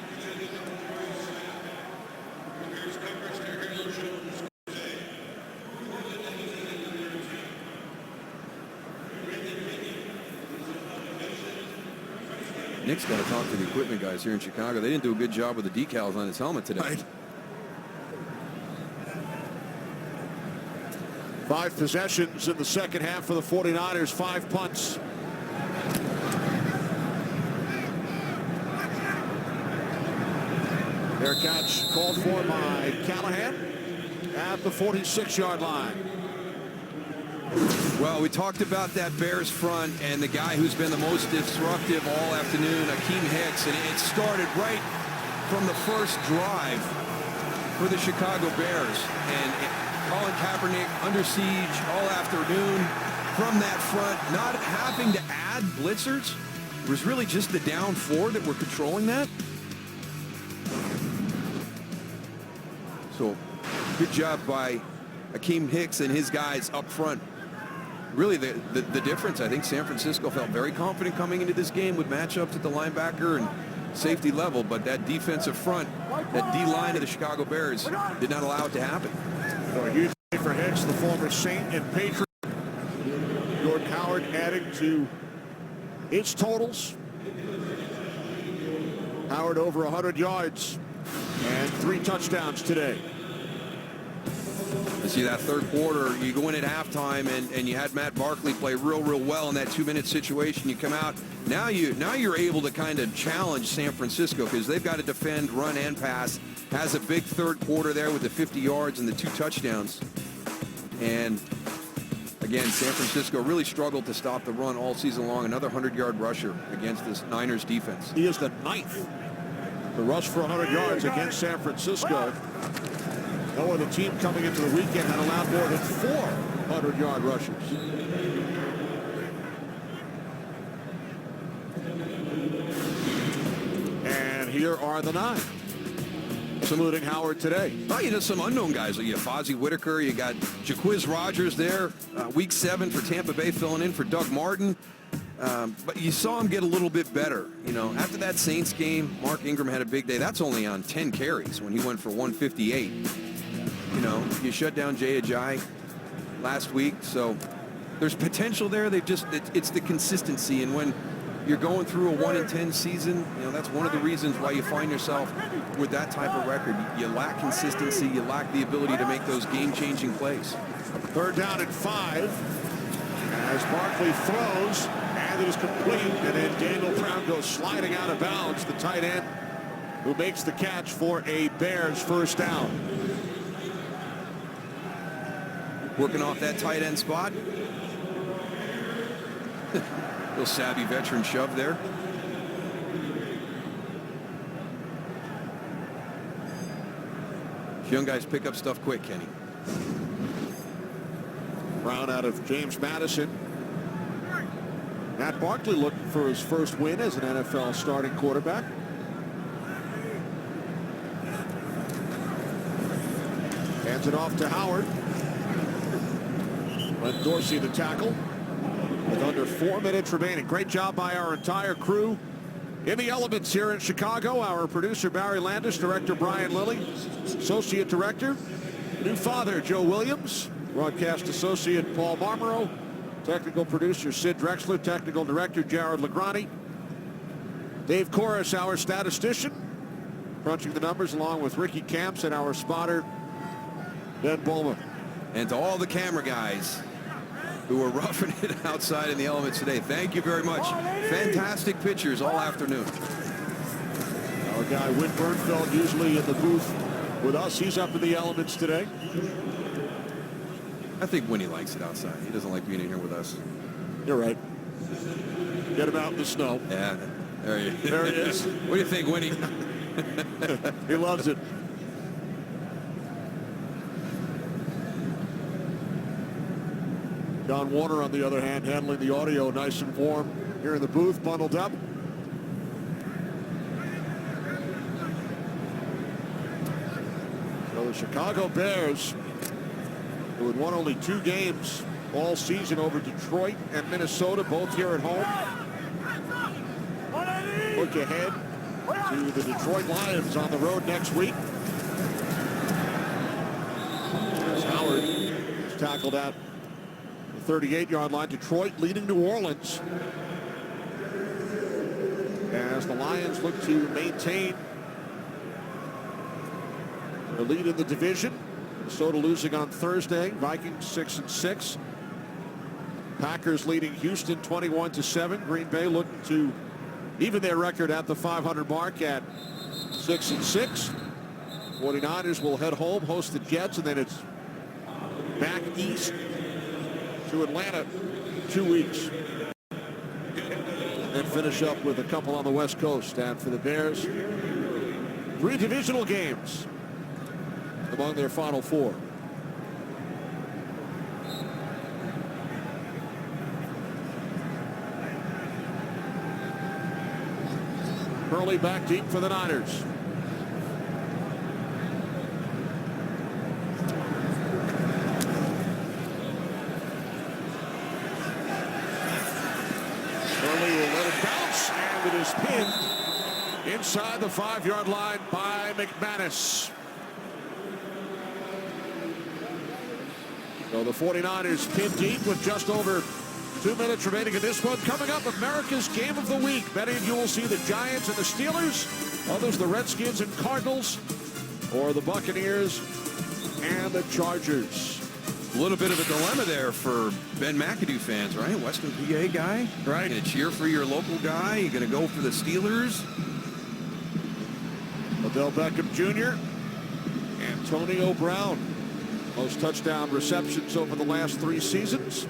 Nick's got to talk to the equipment guys here in Chicago. They didn't do a good job with the decals on his helmet today. Right. 5 possessions in the second half for the 49ers, 5 punts. Fair catch called for by Callahan at the 46-yard line. Well, we talked about that Bears front and the guy who's been the most disruptive all afternoon, Akiem Hicks, and it started right from the first drive for the Chicago Bears. And Colin Kaepernick under siege all afternoon from that front, not having to add blitzers. It was really just the down 4 that were controlling that. So good job by Akiem Hicks and his guys up front. Really the difference, I think San Francisco felt very confident coming into this game with matchups at the linebacker and safety level, but that defensive front, that D-line of the Chicago Bears did not allow it to happen. So a huge day for Hicks, the former Saint and Patriot. Jordan Howard adding to his totals. Howard over 100 yards and 3 touchdowns today. You see that third quarter, you go in at halftime and you had Matt Barkley play real well in that 2-minute situation. You come out, now you're able to kind of challenge San Francisco because they've got to defend, run, and pass. Has a big third quarter there with the 50 yards and the 2 touchdowns. And again, San Francisco really struggled to stop the run all season long. Another 100-yard rusher against this Niners defense. He is the 9th to rush for 100 yards against San Francisco. No other team coming into the weekend had allowed more than 4 100-yard rushers. And here are the 9 saluting Howard today. Oh, you know, some unknown guys. You have Fozzie Whitaker. You got Jacquizz Rodgers there. Week 7 for Tampa Bay, filling in for Doug Martin. But you saw him get a little bit better. You know, after that Saints game, Mark Ingram had a big day. That's only on 10 carries when he went for 158. You know, you shut down Jay Ajayi last week, so there's potential there. It's the consistency, and when you're going through a 1-10 season, you know, that's one of the reasons why you find yourself with that type of record. You lack consistency, you lack the ability to make those game-changing plays. 3rd down and 5 as Barkley throws, and it is complete, and then Daniel Brown goes sliding out of bounds, the tight end who makes the catch for a Bears first down. Working off that tight end spot. Little savvy veteran shove there. Young guys pick up stuff quick, Kenny. Brown out of James Madison. Matt Barkley looking for his first win as an NFL starting quarterback. Hands it off to Howard. Glenn Dorsey the tackle with under 4 minutes remaining. Great job by our entire crew In the elements here in Chicago, our producer Barry Landis, director Brian Lilly, associate director, new father Joe Williams, broadcast associate Paul Marmero, technical producer Sid Drexler, technical director Jared Legrani, Dave Corris, our statistician, crunching the numbers along with Ricky Camps and our spotter Ben Bowman. And to all the camera guys who were roughing it outside in the elements today, thank you very much. Fantastic pictures all afternoon. Our guy Whit Bernfeld, usually in the booth with us, he's up in the elements today. I think Winnie likes it outside. He doesn't like being in here with us. You're right. Get him out in the snow. Yeah, there he is. There he is. What do you think, Winnie? He loves it. John Warner, on the other hand, handling the audio nice and warm here in the booth, bundled up. So the Chicago Bears, who had won only 2 games all season over Detroit and Minnesota, both here at home, look ahead to the Detroit Lions on the road next week. As Howard is tackled out the 38-yard line. Detroit leading New Orleans as the Lions look to maintain the lead in the division. Minnesota losing on Thursday. Vikings 6-6. Packers leading Houston 21-7. Green Bay looking to even their record at the 500 mark at 6-6. 49ers will head home, host the Jets, and then it's back east to Atlanta 2 weeks. And finish up with a couple on the West Coast. And for the Bears, 3 divisional games among their final 4. Hurley back deep for the Niners. Hurley will let it bounce, and it is pinned inside the 5-yard line by McManus. So the 49ers pinned deep with just over 2 minutes remaining in this one. Coming up, America's Game of the Week. Many of you will see the Giants and the Steelers. Others, the Redskins and Cardinals. Or the Buccaneers and the Chargers. A little bit of a dilemma there for Ben McAdoo fans, right? Western PA guy. Right. Going to cheer for your local guy. You're going to go for the Steelers. Odell Beckham Jr. Antonio Brown. Most touchdown receptions over the last 3 seasons.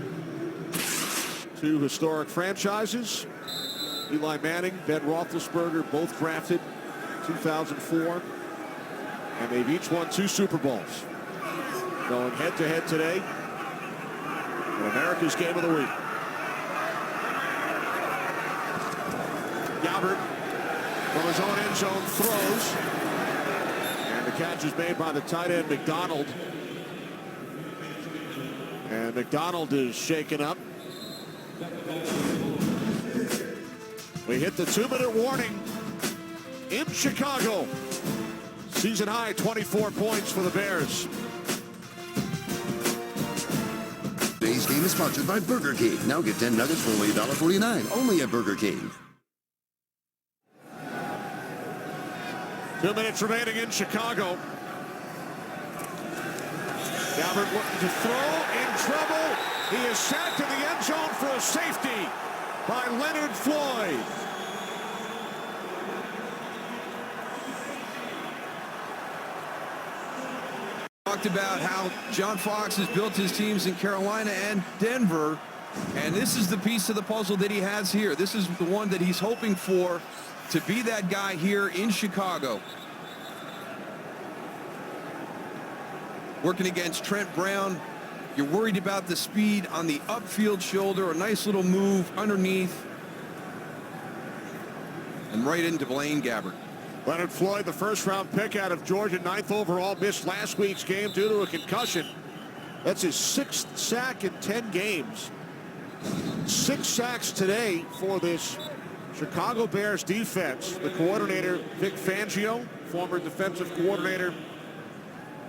2 historic franchises. Eli Manning, Ben Roethlisberger, both drafted 2004. And they've each won 2 Super Bowls. Going head-to-head today in America's Game of the Week. Gabbert from his own end zone throws. And the catch is made by the tight end McDonald. And McDonald is shaken up. We hit the 2-minute warning in Chicago. Season high 24 points for the Bears. Today's game is sponsored by Burger King. Now get 10 nuggets for only $1.49. Only at Burger King. 2 minutes remaining in Chicago. Gabbert looking to throw, in trouble. He is sacked in the end zone for a safety by Leonard Floyd. Talked about how John Fox has built his teams in Carolina and Denver, and this is the piece of the puzzle that he has here. This is the one that he's hoping for to be that guy here in Chicago. Working against Trent Brown. You're worried about the speed on the upfield shoulder. A nice little move underneath. And right into Blaine Gabbert. Leonard Floyd, the first-round pick out of Georgia, 9th overall, missed last week's game due to a concussion. That's his 6th sack in 10 games. 6 sacks today for this Chicago Bears defense, the coordinator, Vic Fangio, former defensive coordinator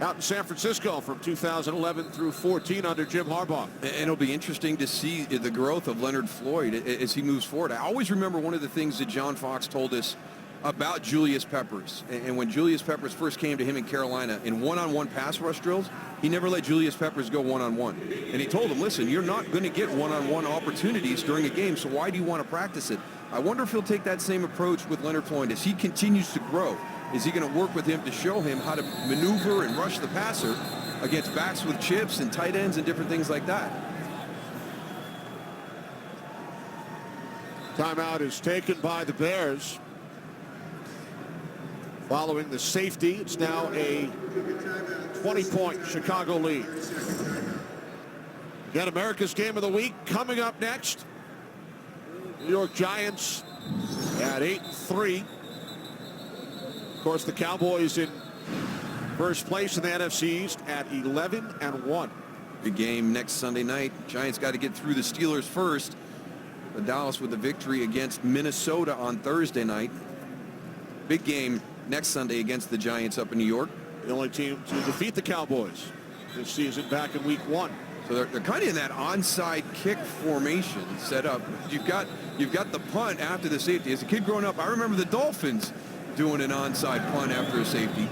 out in San Francisco from 2011 through 14 under Jim Harbaugh. And it'll be interesting to see the growth of Leonard Floyd as he moves forward. I always remember one of the things that John Fox told us about Julius Peppers. And when Julius Peppers first came to him in Carolina in one-on-one pass rush drills, he never let Julius Peppers go one-on-one. And he told him, listen, you're not going to get one-on-one opportunities during a game, so why do you want to practice it? I wonder if he'll take that same approach with Leonard Floyd as he continues to grow. Is he going to work with him to show him how to maneuver and rush the passer against backs with chips and tight ends and different things like that? Timeout is taken by the Bears. Following the safety, it's now a 20-point Chicago lead. Again, America's Game of the Week coming up next. New York Giants at 8-3. Of course, the Cowboys in first place in the NFC East at 11-1. Big game next Sunday night. Giants got to get through the Steelers first. But Dallas with the victory against Minnesota on Thursday night. Big game next Sunday against the Giants up in New York. The only team to defeat the Cowboys this season back in week 1. So they're kind of in that onside kick formation set up. You've got the punt after the safety. As a kid growing up, I remember the Dolphins doing an onside punt after a safety.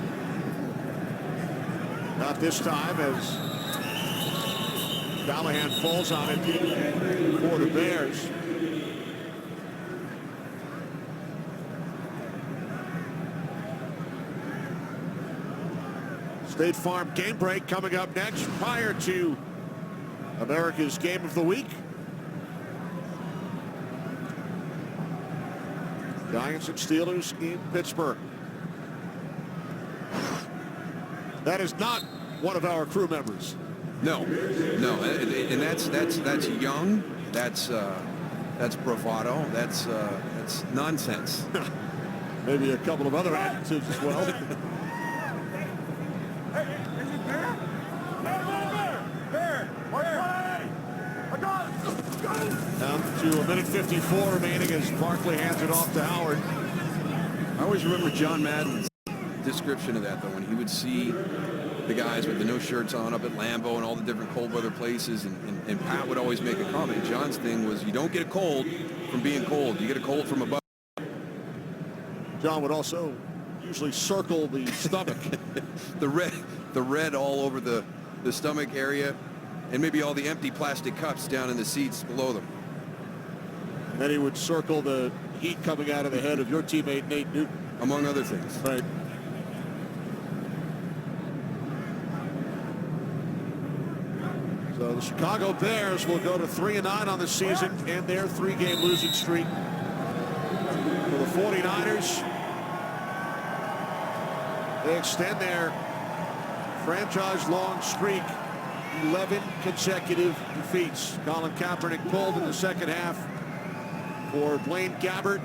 Not this time, as Callahan falls on it for the Bears. State Farm Game Break coming up next prior to America's Game of the Week. Giants and Steelers in Pittsburgh. That is not one of our crew members. No, and that's young. That's bravado. That's nonsense. Maybe a couple of other adjectives as well. Down to 1:54 remaining as Barkley hands it off to Howard. I always remember John Madden's description of that, though, when he would see the guys with the no shirts on up at Lambeau and all the different cold weather places, and Pat would always make a comment. John's thing was, you don't get a cold from being cold, you get a cold from above. John would also usually circle the stomach. the red all over the stomach area, and maybe all the empty plastic cups down in the seats below them. Then he would circle the heat coming out of the head of your teammate Nate Newton, among other things. Right. So the Chicago Bears will go to 3-9 on the season and their 3-game losing streak. For the 49ers, they extend their franchise-long streak, 11 consecutive defeats. Colin Kaepernick pulled in the second half for Blaine Gabbert.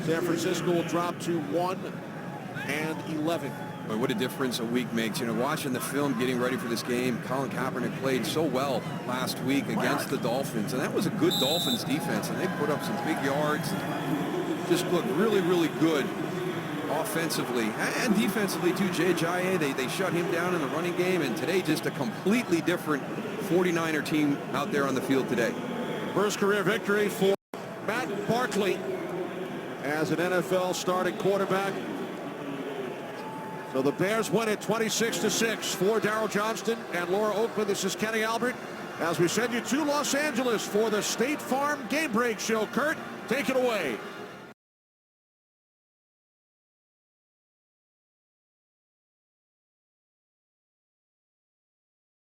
San Francisco will drop to 1-11. But what a difference a week makes. You know, watching the film, getting ready for this game, Colin Kaepernick played so well last week against the Dolphins, and that was a good Dolphins defense, and they put up some big yards and just looked really, really good offensively and defensively too. Jay Ajayi, they shut him down in the running game, and today just a completely different 49er team out there on the field today. First career victory for Matt Barkley as an NFL starting quarterback. So the Bears win it 26-6 for Darryl Johnston and Laura Oakman. This is Kenny Albert as we send you to Los Angeles for the State Farm Game Break Show. Kurt, take it away.